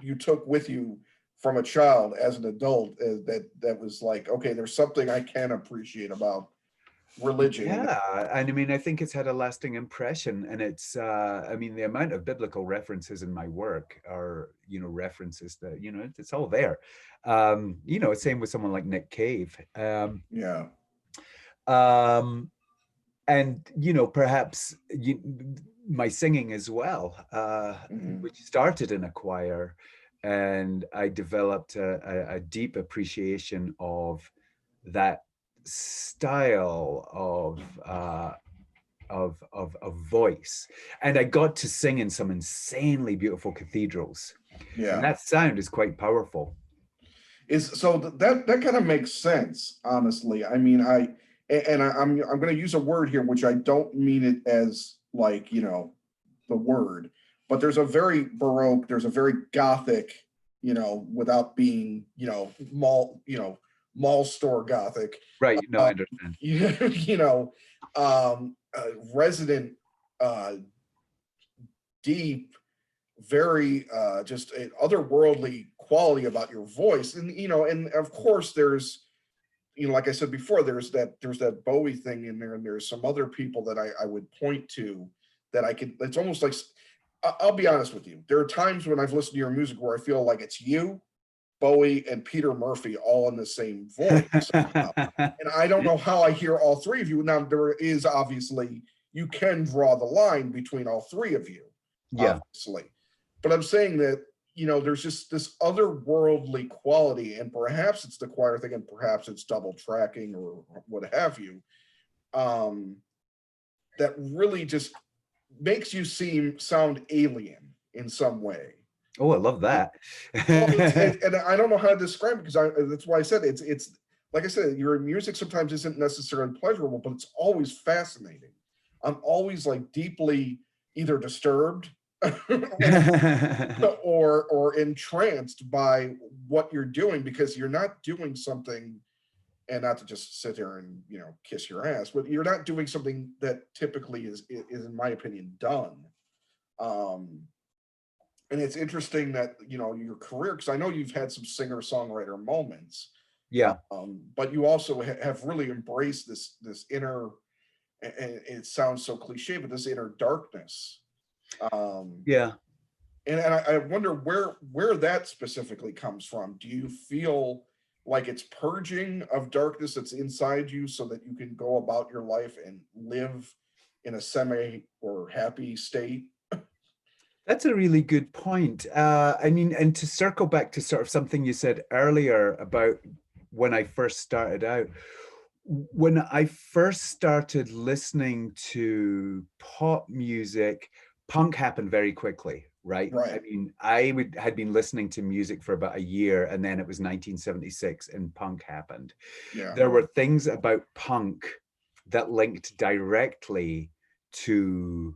A: you took with you from a child as an adult that was like, okay, there's something I can appreciate about religion.
B: Yeah, and I mean, I think it's had a lasting impression, and it's, I mean, the amount of biblical references in my work are, references that, it's all there. Same with someone like Nick Cave.
A: Yeah.
B: And perhaps my singing as well, which started in a choir, and I developed a deep appreciation of that style of voice, and I got to sing in some insanely beautiful cathedrals.
A: Yeah,
B: and that sound is quite powerful.
A: That kind of makes sense, honestly. I mean, I'm going to use a word here which I don't mean it as like, the word, but there's a very Baroque, there's a very Gothic, without being, mall store Gothic.
B: Right. No, I understand.
A: Resident, deep, very just an otherworldly quality about your voice. And, and of course there's, like I said before, there's that Bowie thing in there, and there's some other people that I would point to that I could, it's almost like I'll be honest with you. There are times when I've listened to your music where I feel like it's you, Bowie, and Peter Murphy all in the same voice. And I don't know how I hear all three of you. Now, there is obviously, you can draw the line between all three of you,
B: Yeah.
A: obviously. But I'm saying that, you know, there's just this otherworldly quality, and perhaps it's the choir thing, and perhaps it's double tracking or what have you, that really just makes you sound alien in some way.
B: Oh, I love that.
A: And I don't know how to describe it, because that's why I said it's like I said, your music sometimes isn't necessarily pleasurable, but it's always fascinating. I'm always like deeply either disturbed or entranced by what you're doing, because you're not doing something, and not to just sit there and, you know, kiss your ass, but you're not doing something that typically is in my opinion done. And it's interesting that, you know, your career, because I know you've had some singer songwriter moments,
B: yeah,
A: but you also have really embraced this inner, and it sounds so cliche, but this inner darkness.
B: Yeah.
A: And I wonder where that specifically comes from. Do you feel like it's purging of darkness that's inside you so that you can go about your life and live in a semi or happy state?
B: That's a really good point. I mean, and to circle back to sort of something you said earlier about when I first started out, when I first started listening to pop music, punk happened very quickly, right?
A: Right.
B: I mean, had been listening to music for about a year, and then it was 1976 and punk happened.
A: Yeah.
B: There were things about punk that linked directly to,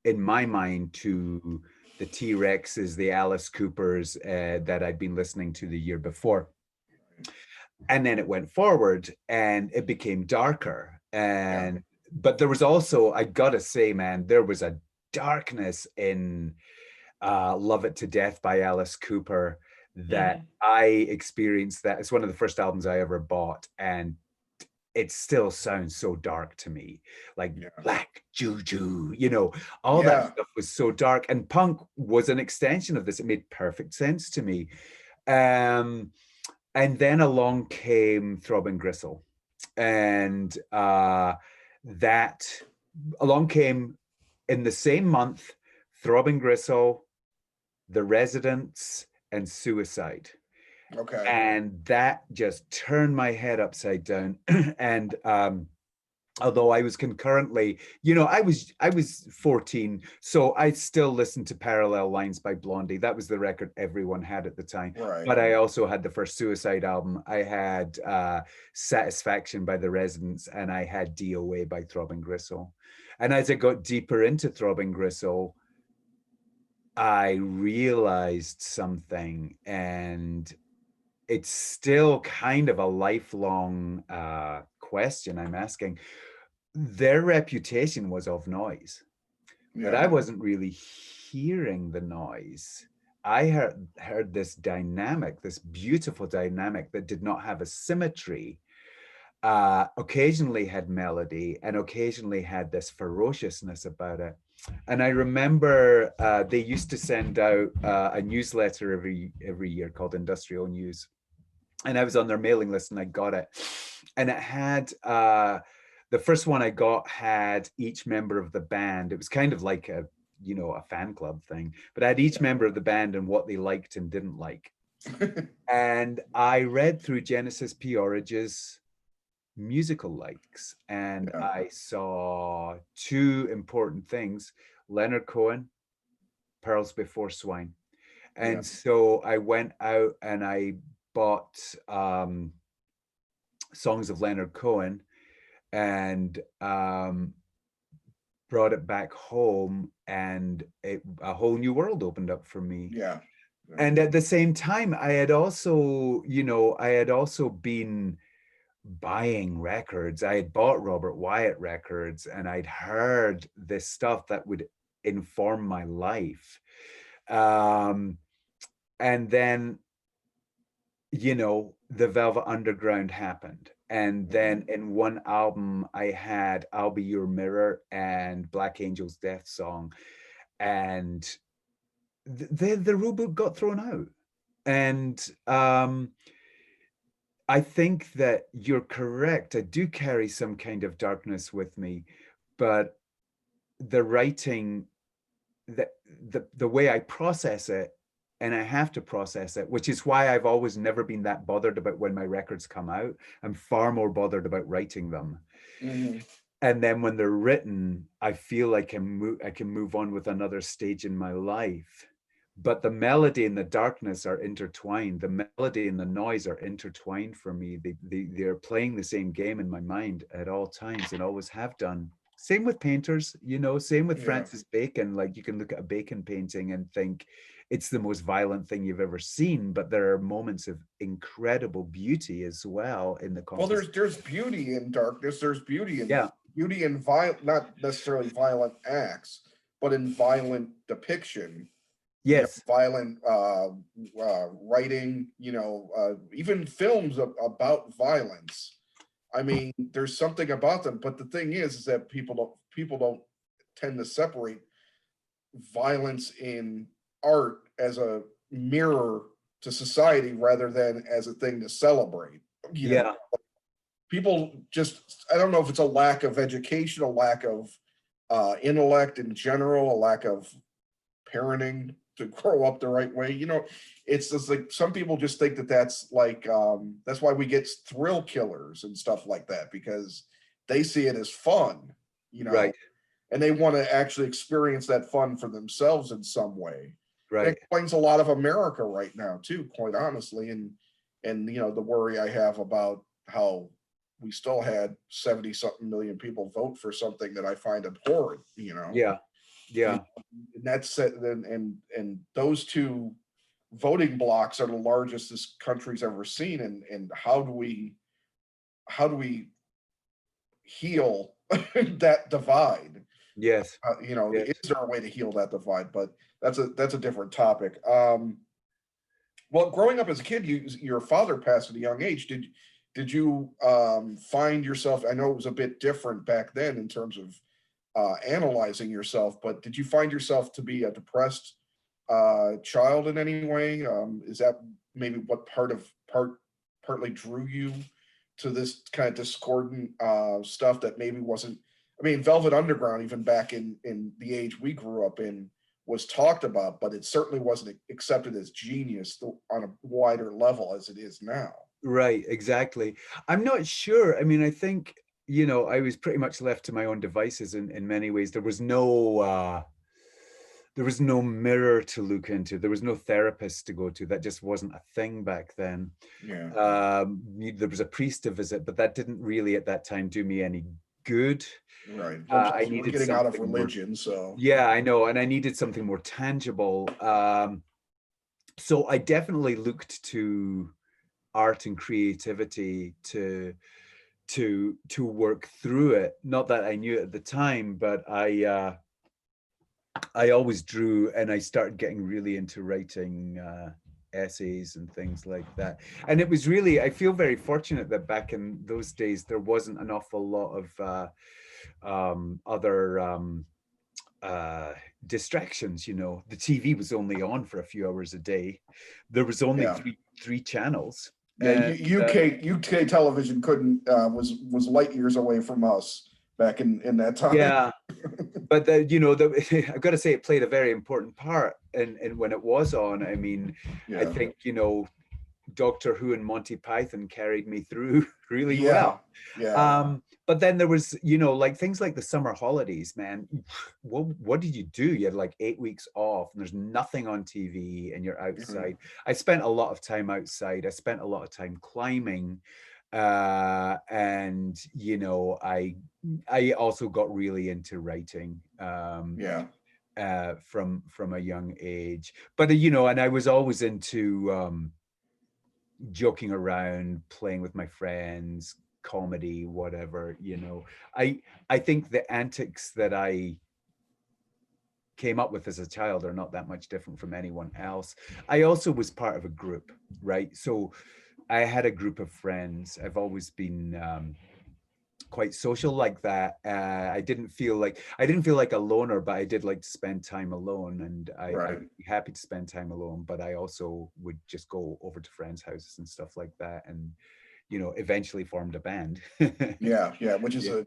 B: in my mind, to the T-Rexes, the Alice Coopers that I'd been listening to the year before. And then it went forward and it became darker. And but there was also, I gotta say, man, there was a darkness in Love It to Death by Alice Cooper that I experienced. That it's one of the first albums I ever bought, and it still sounds so dark to me, like Black Juju, you know, all that stuff was so dark, and punk was an extension of this. It made perfect sense to me. And then along came Throbbing Gristle, and that along came in the same month, Throbbing Gristle, The Residents, and Suicide.
A: Okay.
B: And that just turned my head upside down. And although I was concurrently, you know, I was 14, so I still listened to Parallel Lines by Blondie. That was the record everyone had at the time.
A: Right.
B: But I also had the first Suicide album. I had Satisfaction by The Residents, and I had DOA by Throbbing Gristle. And as I got deeper into Throbbing Gristle, I realized something, and it's still kind of a lifelong question I'm asking. Their reputation was of noise, but I wasn't really hearing the noise. I heard this dynamic, this beautiful dynamic that did not have a symmetry, occasionally had melody, and occasionally had this ferociousness about it. And I remember they used to send out a newsletter every year called Industrial News. And I was on their mailing list and I got it. And it had, the first one I got had each member of the band. It was kind of like a, you know, a fan club thing, but I had each member of the band and what they liked and didn't like. And I read through Genesis P-Orridge's musical likes, and I saw two important things: Leonard Cohen, Pearls Before Swine. And so I went out and I bought songs of Leonard Cohen and brought it back home, and a whole new world opened up for me. And at the same time, I had also, you know, I had also been buying records. I had bought Robert Wyatt records, and I'd heard this stuff that would inform my life. And then, you know, the Velvet Underground happened. And then in one album, I had I'll Be Your Mirror and Black Angel's Death Song. And the rule book got thrown out. And I think that you're correct. I do carry some kind of darkness with me, but the writing, the way I process it, and I have to process it, which is why I've always never been that bothered about when my records come out. I'm far more bothered about writing them.
A: Mm-hmm.
B: And then when they're written, I feel like I can move on with another stage in my life. But the melody and the darkness are intertwined. The melody and the noise are intertwined for me. They're playing the same game in my mind at all times and always have done. Same with painters, same with Francis Bacon. Like, you can look at a Bacon painting and think it's the most violent thing you've ever seen, but there are moments of incredible beauty as well in the
A: composition. Well, there's beauty in darkness. There's beauty in violent, not necessarily violent acts, but in violent depiction.
B: Yes.
A: Violent writing, even films about violence. I mean, there's something about them, but the thing is that people don't tend to separate violence in art as a mirror to society rather than as a thing to celebrate. People just, I don't know if it's a lack of education, a lack of intellect in general, a lack of parenting to grow up the right way. It's just like some people just think that that's like that's why we get thrill killers and stuff like that, because they see it as fun,
B: right,
A: and they want to actually experience that fun for themselves in some way.
B: Right.
A: It explains a lot of America right now too, quite honestly, and the worry I have about how we still had 70 something million people vote for something that I find abhorrent.
B: Yeah.
A: And that's it. And those two voting blocks are the largest this country's ever seen. And how do we heal that divide?
B: Yes.
A: Yes. Is there a way to heal that divide? But that's a different topic. Well, growing up as a kid, your father passed at a young age. Did you find yourself? I know it was a bit different back then in terms of analyzing yourself, but did you find yourself to be a depressed child in any way? Is that maybe what partly drew you to this kind of discordant stuff that maybe wasn't? I mean, Velvet Underground, even back in the age we grew up in, was talked about, but it certainly wasn't accepted as genius on a wider level as it is now.
B: Right, exactly. I'm not sure. I mean, I think I was pretty much left to my own devices in many ways. There was no mirror to look into. There was no therapist to go to. That just wasn't a thing back then.
A: Yeah.
B: There was a priest to visit, but that didn't really at that time do me any good.
A: Right. I needed getting out of religion,
B: so yeah, I know, and I needed something more tangible. So I definitely looked to art and creativity to work through it. Not that I knew it at the time, but I always drew, and I started getting really into writing essays and things like that. And it was really, I feel very fortunate that back in those days there wasn't an awful lot of other distractions. The TV was only on for a few hours a day. There was only three channels.
A: Yeah, UK television couldn't was light years away from us back in that time.
B: Yeah, but I've got to say it played a very important part in when it was on. I mean, I think Doctor Who and Monty Python carried me through really well.
A: Yeah.
B: But then there was, like things like the summer holidays, man. What did you do? You had like 8 weeks off and there's nothing on TV and you're outside. I spent a lot of time outside. I spent a lot of time climbing. And I also got really into writing. From a young age. But and I was always into joking around, playing with my friends, comedy, whatever. I think the antics that I came up with as a child are not that much different from anyone else. I also was part of a group, right? So I had a group of friends. I've always been quite social like that. I didn't feel like a loner, but I did like to spend time alone, and I'd be happy to spend time alone. But I also would just go over to friends' houses and stuff like that, and eventually formed a band.
A: Yeah, which is a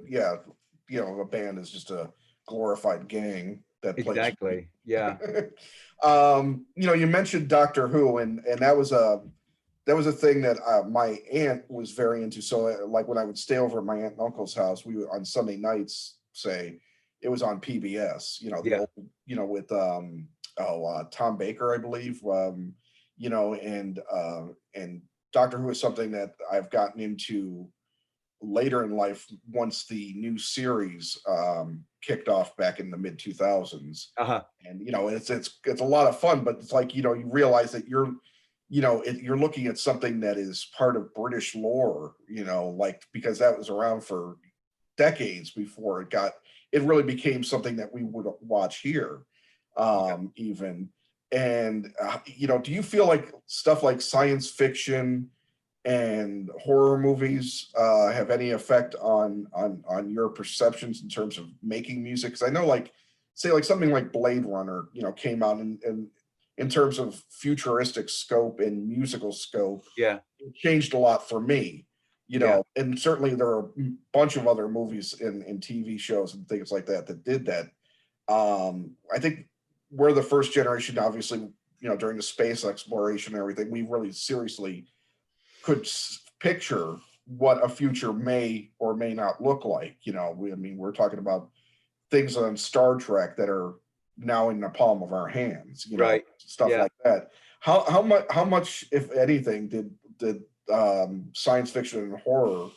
A: band is just a glorified gang that plays.
B: Exactly. Yeah.
A: You mentioned Doctor Who, and that was a thing that my aunt was very into. So like when I would stay over at my aunt and uncle's house, we would, on Sunday nights, say it was on PBS, the old, with Tom Baker, I believe, and Doctor Who is something that I've gotten into later in life once the new series kicked off back in the mid 2000s. And it's a lot of fun, but it's like you realize that you're looking at something that is part of British lore, like, because that was around for decades before it really became something that we would watch here, even. And do you feel like stuff like science fiction and horror movies have any effect on your perceptions in terms of making music? Because I know, like, say, like something like Blade Runner, came out, and in terms of futuristic scope and musical scope, it changed a lot for me, and certainly there are a bunch of other movies and TV shows and things like that did that. I think we're the first generation, obviously, during the space exploration and everything, we really seriously could picture what a future may or may not look like. We're talking about things on Star Trek that are now in the palm of our hands, stuff like that. How much, if anything, did science fiction and horror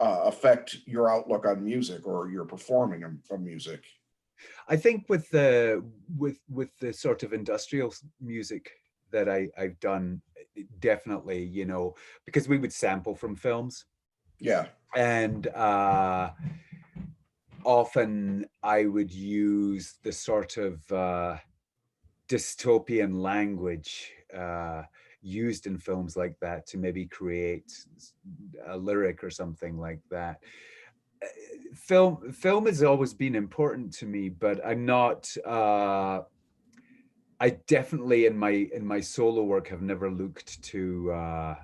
A: affect your outlook on music or your performing of music?
B: I think with the sort of industrial music that I've done, definitely, because we would sample from films.
A: Yeah.
B: And often I would use the sort of dystopian language used in films like that to maybe create a lyric or something like that. Film has always been important to me, but I'm not I definitely in my solo work have never looked to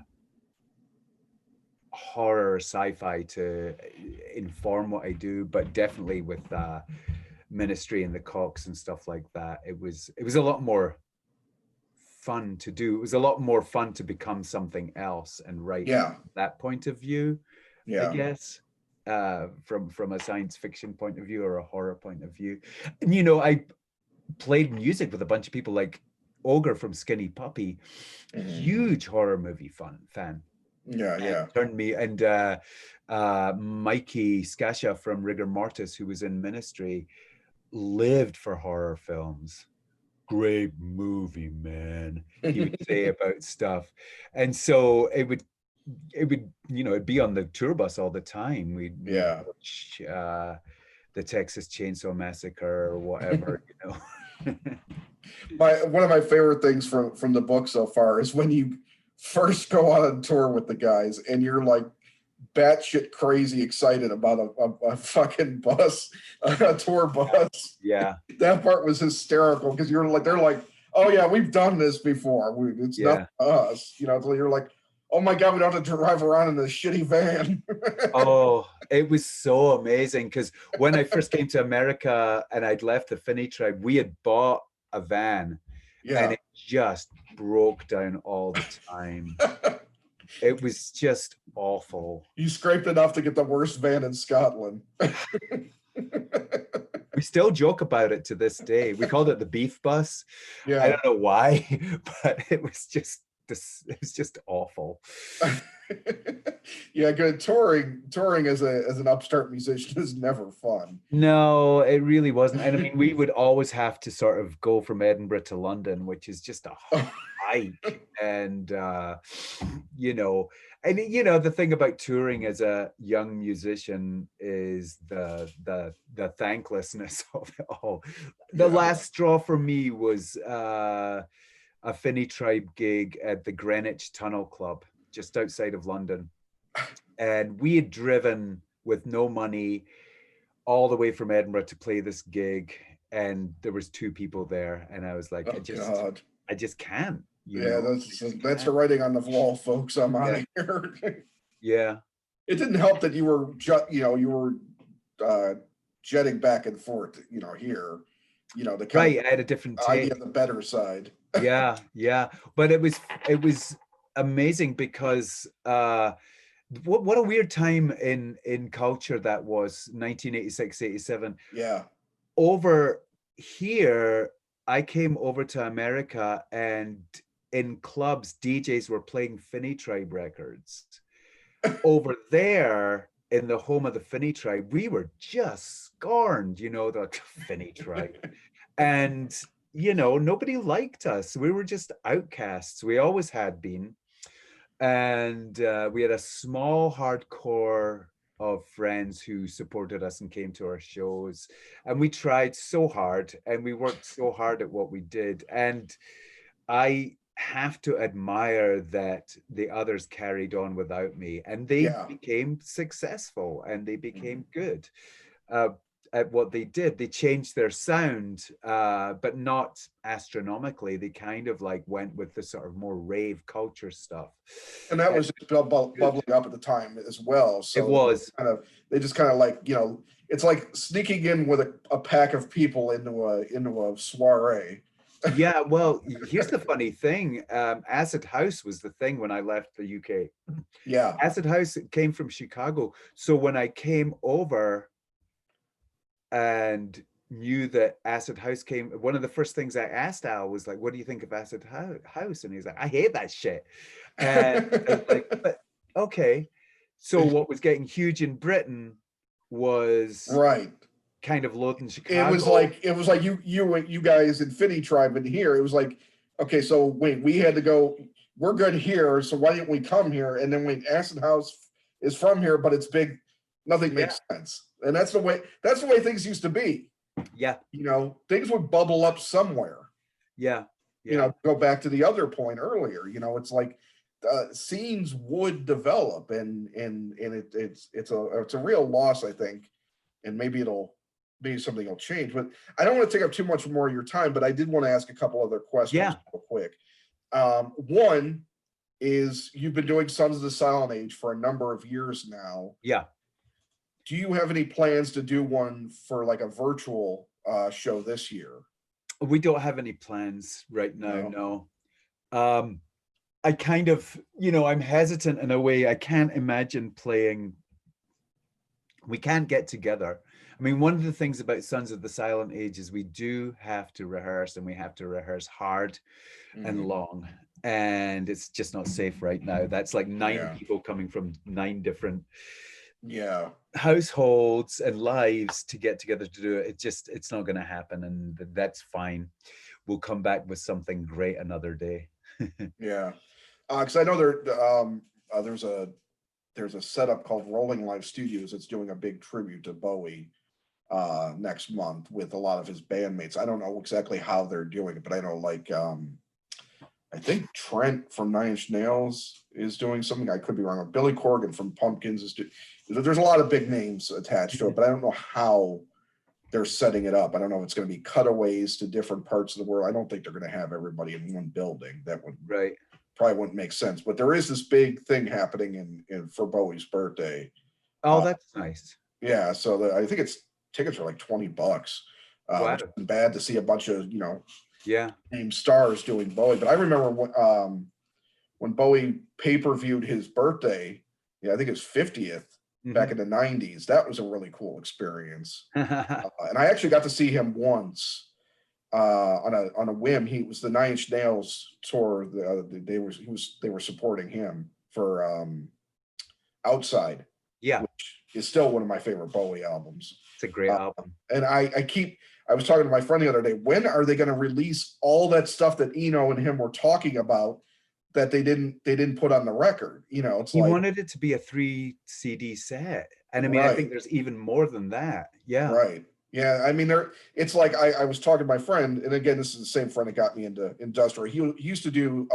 B: horror sci-fi to inform what I do, but definitely with Ministry and the Cocks and stuff like that, it was a lot more fun to do. It was a lot more fun to become something else and write that point of view, I guess, from a science fiction point of view or a horror point of view. And I played music with a bunch of people, like Ogre from Skinny Puppy, huge horror movie fan. Turned me, and Mikey Skasha from Rigor Mortis, who was in Ministry, lived for horror films. Great movie, man, he would say about stuff. And so it would it'd be on the tour bus all the time. We'd watch the Texas Chainsaw Massacre or whatever.
A: One of my favorite things from the book so far is when you first go on a tour with the guys and you're like batshit crazy excited about a fucking bus, a tour bus.
B: Yeah.
A: That part was hysterical because they're like, oh yeah, we've done this before. It's not us, so you're like, oh my God, we don't have to drive around in this shitty van.
B: Oh, it was so amazing because when I first came to America and I'd left the Fini Tribe, we had bought a van and it just broke down all the time. It was just awful.
A: You scraped enough to get the worst van in Scotland.
B: We still joke about it to this day. We called it the beef bus. I don't know why, but it was just awful.
A: Good. Touring as an upstart musician is never fun.
B: No, it really wasn't. And I mean, we would always have to sort of go from Edinburgh to London, which is just a hike. And the thing about touring as a young musician is the thanklessness of it all. The last straw for me was a Fini Tribe gig at the Greenwich Tunnel Club, just outside of London. And we had driven with no money all the way from Edinburgh to play this gig, and there was 2 people there, and I was like,
A: Oh God.
B: I just can't, you
A: Yeah,
B: know, I
A: that's
B: just
A: that's the
B: can't.
A: writing on the wall, folks. I'm out
B: Yeah,
A: of here.
B: yeah,
A: It didn't help that you were you were jetting back and forth, here, the kind of
B: right. I had a different
A: idea
B: take.
A: of the better side.
B: Yeah, yeah, but it was amazing because what a weird time in culture that was, 1986, 87.
A: Yeah.
B: Over here, I came over to America, and in clubs, DJs were playing Fini Tribe records. Over there, in the home of the Fini Tribe, we were just scorned, the Fini Tribe. And, nobody liked us. We were just outcasts. We always had been. And we had a small hardcore of friends who supported us and came to our shows. And we tried so hard, and we worked so hard at what we did. And I have to admire that the others carried on without me, and they
A: Yeah.
B: became successful, and they became
A: Mhm.
B: good uh, at what they did. They changed their sound, but not astronomically. They kind of like went with the sort of more rave culture stuff.
A: And that
B: And
A: was just
B: good.
A: bubbling up at the time as well.
B: It
A: So
B: was.
A: they just kind of like, it's like sneaking in with a pack of people into a soiree.
B: Yeah, well, here's the funny thing. Acid House was the thing when I left the UK.
A: Yeah.
B: Acid House came from Chicago. So when I came over and knew that Acid House came, one of the first things I asked Al was like, "What do you think of Acid House?" And he's like, "I hate that shit." And I was like, "But okay." So what was getting huge in Britain was
A: Right.
B: kind of low in
A: It was
B: Chicago.
A: like you guys in Fini Tribe in here. It was like, okay, so wait, we had to go. We're good here, so why didn't we come here? And then when Acid House is from here, but it's big, nothing
B: Yeah,
A: makes sense. And that's the way things used to be.
B: yeah,
A: Things would bubble up somewhere.
B: yeah, yeah,
A: Go back to the other point earlier. It's like scenes would develop, and it's a real loss, I think, and maybe something will change. But I don't want to take up too much more of your time. But I did want to ask a couple other questions
B: yeah,
A: real quick. One is you've been doing Sons of the Silent Age for a number of years now.
B: yeah.
A: Do you have any plans to do one for like a virtual show this year?
B: We don't have any plans right now,
A: No.
B: no. I kind of, I'm hesitant in a way. I can't imagine playing. We can't get together. I mean, one of the things about Sons of the Silent Age is we do have to rehearse, and we have to rehearse hard and
A: Mhm.
B: long. And it's just not safe right now. That's like 9
A: Yeah.
B: people coming from 9 different
A: Yeah.
B: households and lives to get together to do it. It's not going to happen. And that's fine. We'll come back with something great another day.
A: Yeah. Because I know there's a setup called Rolling Live Studios that's doing a big tribute to Bowie next month with a lot of his bandmates. I don't know exactly how they're doing it, but I know like I think Trent from Nine Inch Nails is doing something. I could be wrong. Billy Corgan from Pumpkins is doing. There's a lot of big names attached to it, but I don't know how they're setting it up. I don't know if it's going to be cutaways to different parts of the world. I don't think they're going to have everybody in one building. That would
B: Right.
A: probably wouldn't make sense. But there is this big thing happening in for Bowie's birthday.
B: Oh, that's nice.
A: Yeah, so I think tickets are like $20,
B: Wow.
A: which isn't bad to see a bunch of
B: Yeah.
A: named stars doing Bowie. But I remember when Bowie pay-per-viewed his birthday. Yeah, I think it was 50th back in the 90s. That was a really cool experience. And I actually got to see him once on a whim. He was the Nine Inch Nails tour. They were supporting him for Outside,
B: Yeah.
A: which is still one of my favorite Bowie albums.
B: It's a great album.
A: And I was talking to my friend the other day. When are they going to release all that stuff that Eno and him were talking about that they didn't put on the record? It's
B: He
A: like
B: wanted it to be a 3 CD set. And I mean, I think
A: right,
B: there's even more than that. Yeah.
A: right. Yeah, I mean, it's like I was talking to my friend, and again, this is the same friend that got me into industrial. He used to do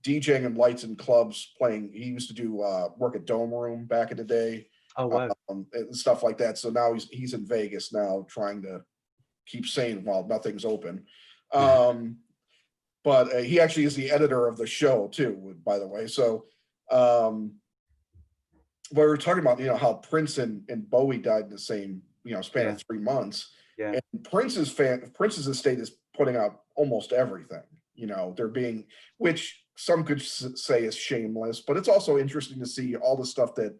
A: DJing and lights in clubs playing. He used to do work at Dome Room back in the day.
B: Oh wow.
A: And stuff like that. So now he's in Vegas now, trying to keep sane while nothing's open. But he actually is the editor of the show too, by the way. So we were talking about, how Prince and Bowie died in the same, span of 3 months.
B: Yeah.
A: And Prince's estate is putting out almost everything. They're being, which some could say is shameless, but it's also interesting to see all the stuff that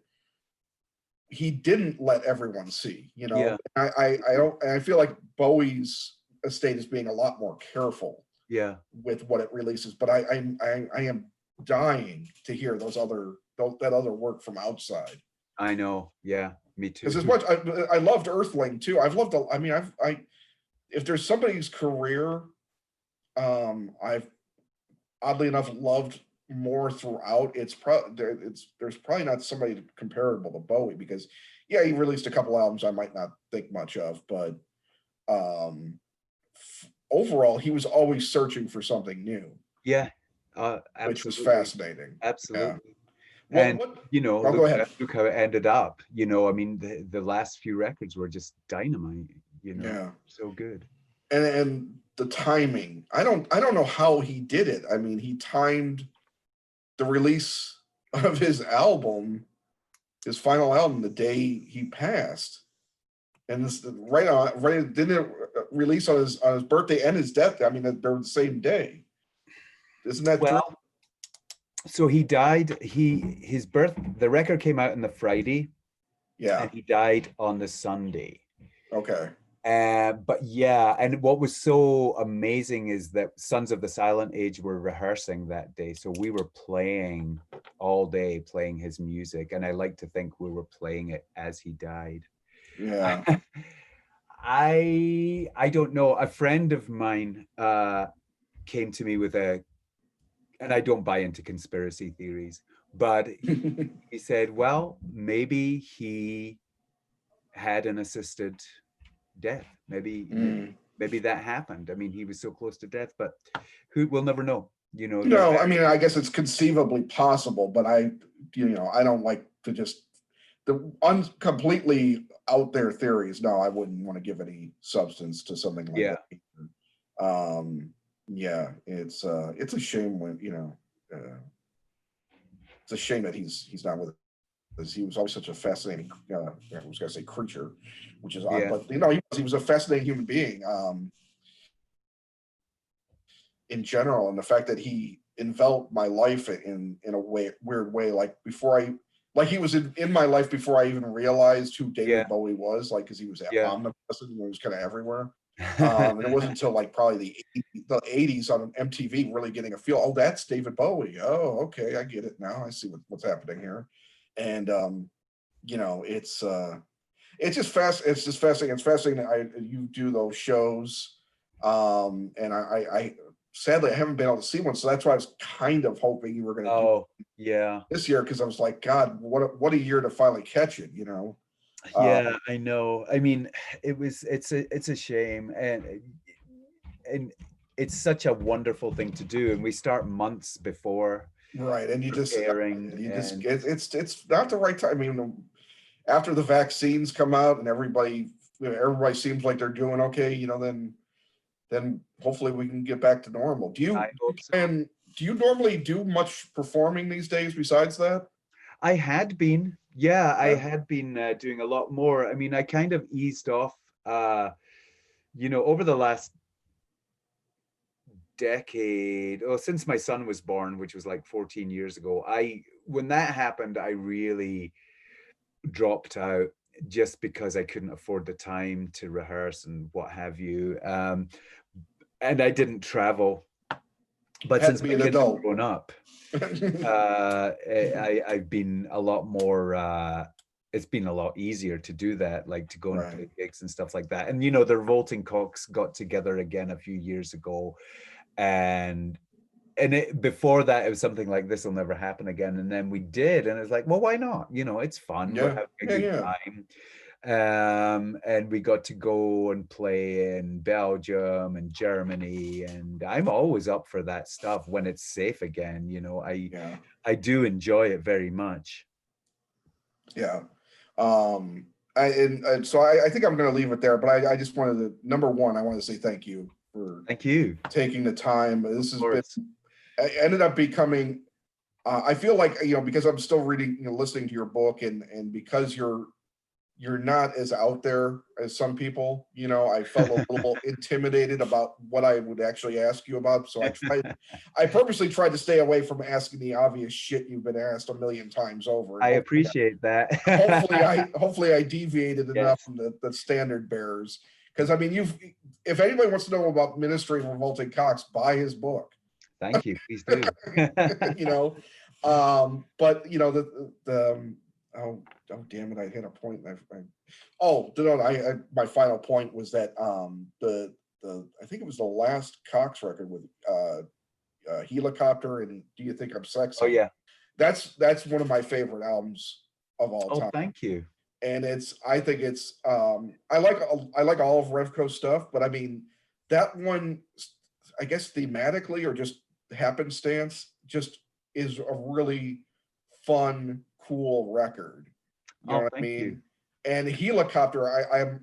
A: he didn't let everyone see.
B: Yeah.
A: I feel like Bowie's estate is being a lot more careful.
B: Yeah.
A: With what it releases, but I am dying to hear that other work from outside.
B: I know. Yeah, me too.
A: Because as much I loved Earthling too. If there's somebody's career, I've oddly enough loved more throughout. There's probably not somebody comparable to Bowie, because he released a couple albums I might not think much of, but overall he was always searching for something new.
B: Yeah.
A: Which was fascinating.
B: Absolutely.
A: Yeah.
B: And
A: go ahead.
B: Look how it ended up. I mean, the last few records were just dynamite. So good.
A: And the timing, I don't know how he did it. I mean, he timed the release of his final album, the day he passed, and this didn't it release on his birthday and his death? I mean, they're the same day. Isn't that true?
B: So he died. The record came out on the Friday.
A: Yeah.
B: And he died on the Sunday.
A: Okay.
B: But yeah, and what was so amazing is that Sons of the Silent Age were rehearsing that day. So we were playing all day, playing his music. And I like to think we were playing it as he died.
A: Yeah.
B: I don't know. A friend of mine came to me with and I don't buy into conspiracy theories, but he said, well, maybe he had an assisted death. Maybe that happened. I mean, he was so close to death, but we'll never know.
A: No, I mean, I guess it's conceivably possible, but I don't like to just completely out there theories. No, I wouldn't want to give any substance to something like that. Yeah, it's a shame when it's a shame that he's not with us. He was always such a fascinating I was gonna say creature, which is odd, but he was a fascinating human being in general, and the fact that he enveloped my life in a weird way, like he was in my life before I even realized who David Bowie was, like, because he was omnipresent and he was kind of everywhere. And it wasn't until like probably the 80s on MTV really getting a feel. Oh, that's David Bowie. Oh, okay, I get it now. I see what's happening here. And it's just fascinating. It's fascinating that you do those shows. And I sadly I haven't been able to see one, so that's why I was kind of hoping you were going to do this year, because I was like, God, what a year to finally catch it.
B: Yeah, I know. I mean, it's a shame, and it's such a wonderful thing to do, and we start months before.
A: Right, and it's not the right time. I mean, after the vaccines come out and everybody seems like they're doing okay, then hopefully we can get back to normal. Do you normally do much performing these days besides that?
B: I had been. Yeah, I had been doing a lot more. I mean, I kind of eased off, over the last decade, since my son was born, which was like 14 years ago. When that happened, I really dropped out just because I couldn't afford the time to rehearse and what have you. And I didn't travel. But since my kids have grown up, I've been a lot more, it's been a lot easier to do that, like to go and play gigs and stuff like that. And, the Revolting Cocks got together again a few years ago. And before that, it was something like, this will never happen again. And then we did. And it's like, well, why not? It's fun. We're having a good time. And we got to go and play in Belgium and Germany, and I'm always up for that stuff when it's safe again. I do enjoy it very much.
A: Yeah, I think I'm going to leave it there, but I just wanted to, number one, I want to say thank you for taking the time. This has been, ended up becoming, I feel like, because I'm still reading, listening to your book, and because you're not as out there as some people, I felt a little intimidated about what I would actually ask you about. So I purposely tried to stay away from asking the obvious shit you've been asked a million times over.
B: I appreciate that.
A: hopefully I deviated enough from the standard bearers. Because I mean, if anybody wants to know about Ministry of Revolting Cocks, buy his book.
B: Thank you. Please do.
A: But oh damn it! I hit a point. My final point was that I think it was the last Cox record with Helicopter and Do You Think I'm Sexy?
B: Oh yeah,
A: that's one of my favorite albums of all time.
B: Thank you.
A: And I think it's I like all of Revco stuff, but I mean that one, I guess thematically or just happenstance, just is a really fun, cool record. You know what I mean? You. And Helicopter,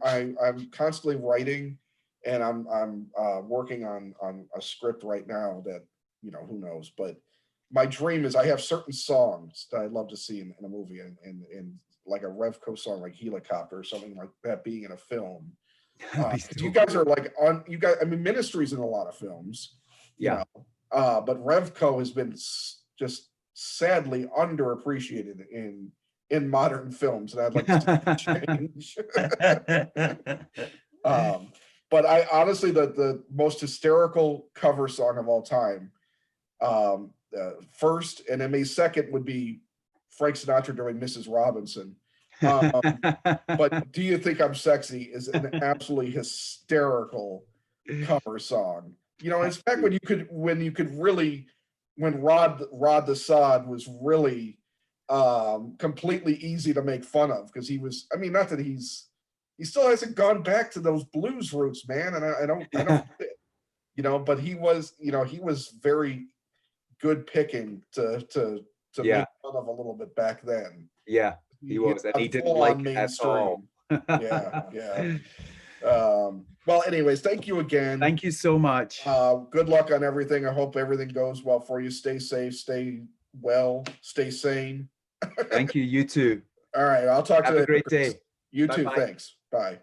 A: I'm constantly writing, and I'm working on a script right now that, who knows, but my dream is I have certain songs that I'd love to see in a movie, and like a Revco song like Helicopter or something like that being in a film. You guys are like I mean, Ministry's in a lot of films, but Revco has been just sadly underappreciated in modern films, and I'd like to see change. But I honestly, the most hysterical cover song of all time, first, and then maybe second would be Frank Sinatra doing Mrs. Robinson. But Do You Think I'm Sexy is an absolutely hysterical cover song. It's back when you could really, when Rod the Sod was really completely easy to make fun of, because he was, I mean, not that he still hasn't gone back to those blues roots, man, and I don't get it, but he was very good picking to make fun of a little bit back then.
B: Yeah, he was, and he didn't like it at all.
A: Yeah. Well, anyways, thank you again.
B: Thank you so much.
A: Good luck on everything. I hope everything goes well for you. Stay safe, stay well, stay sane.
B: Thank you. You too.
A: All right. I'll talk to you.
B: Have a great day.
A: You too. Thanks. Bye.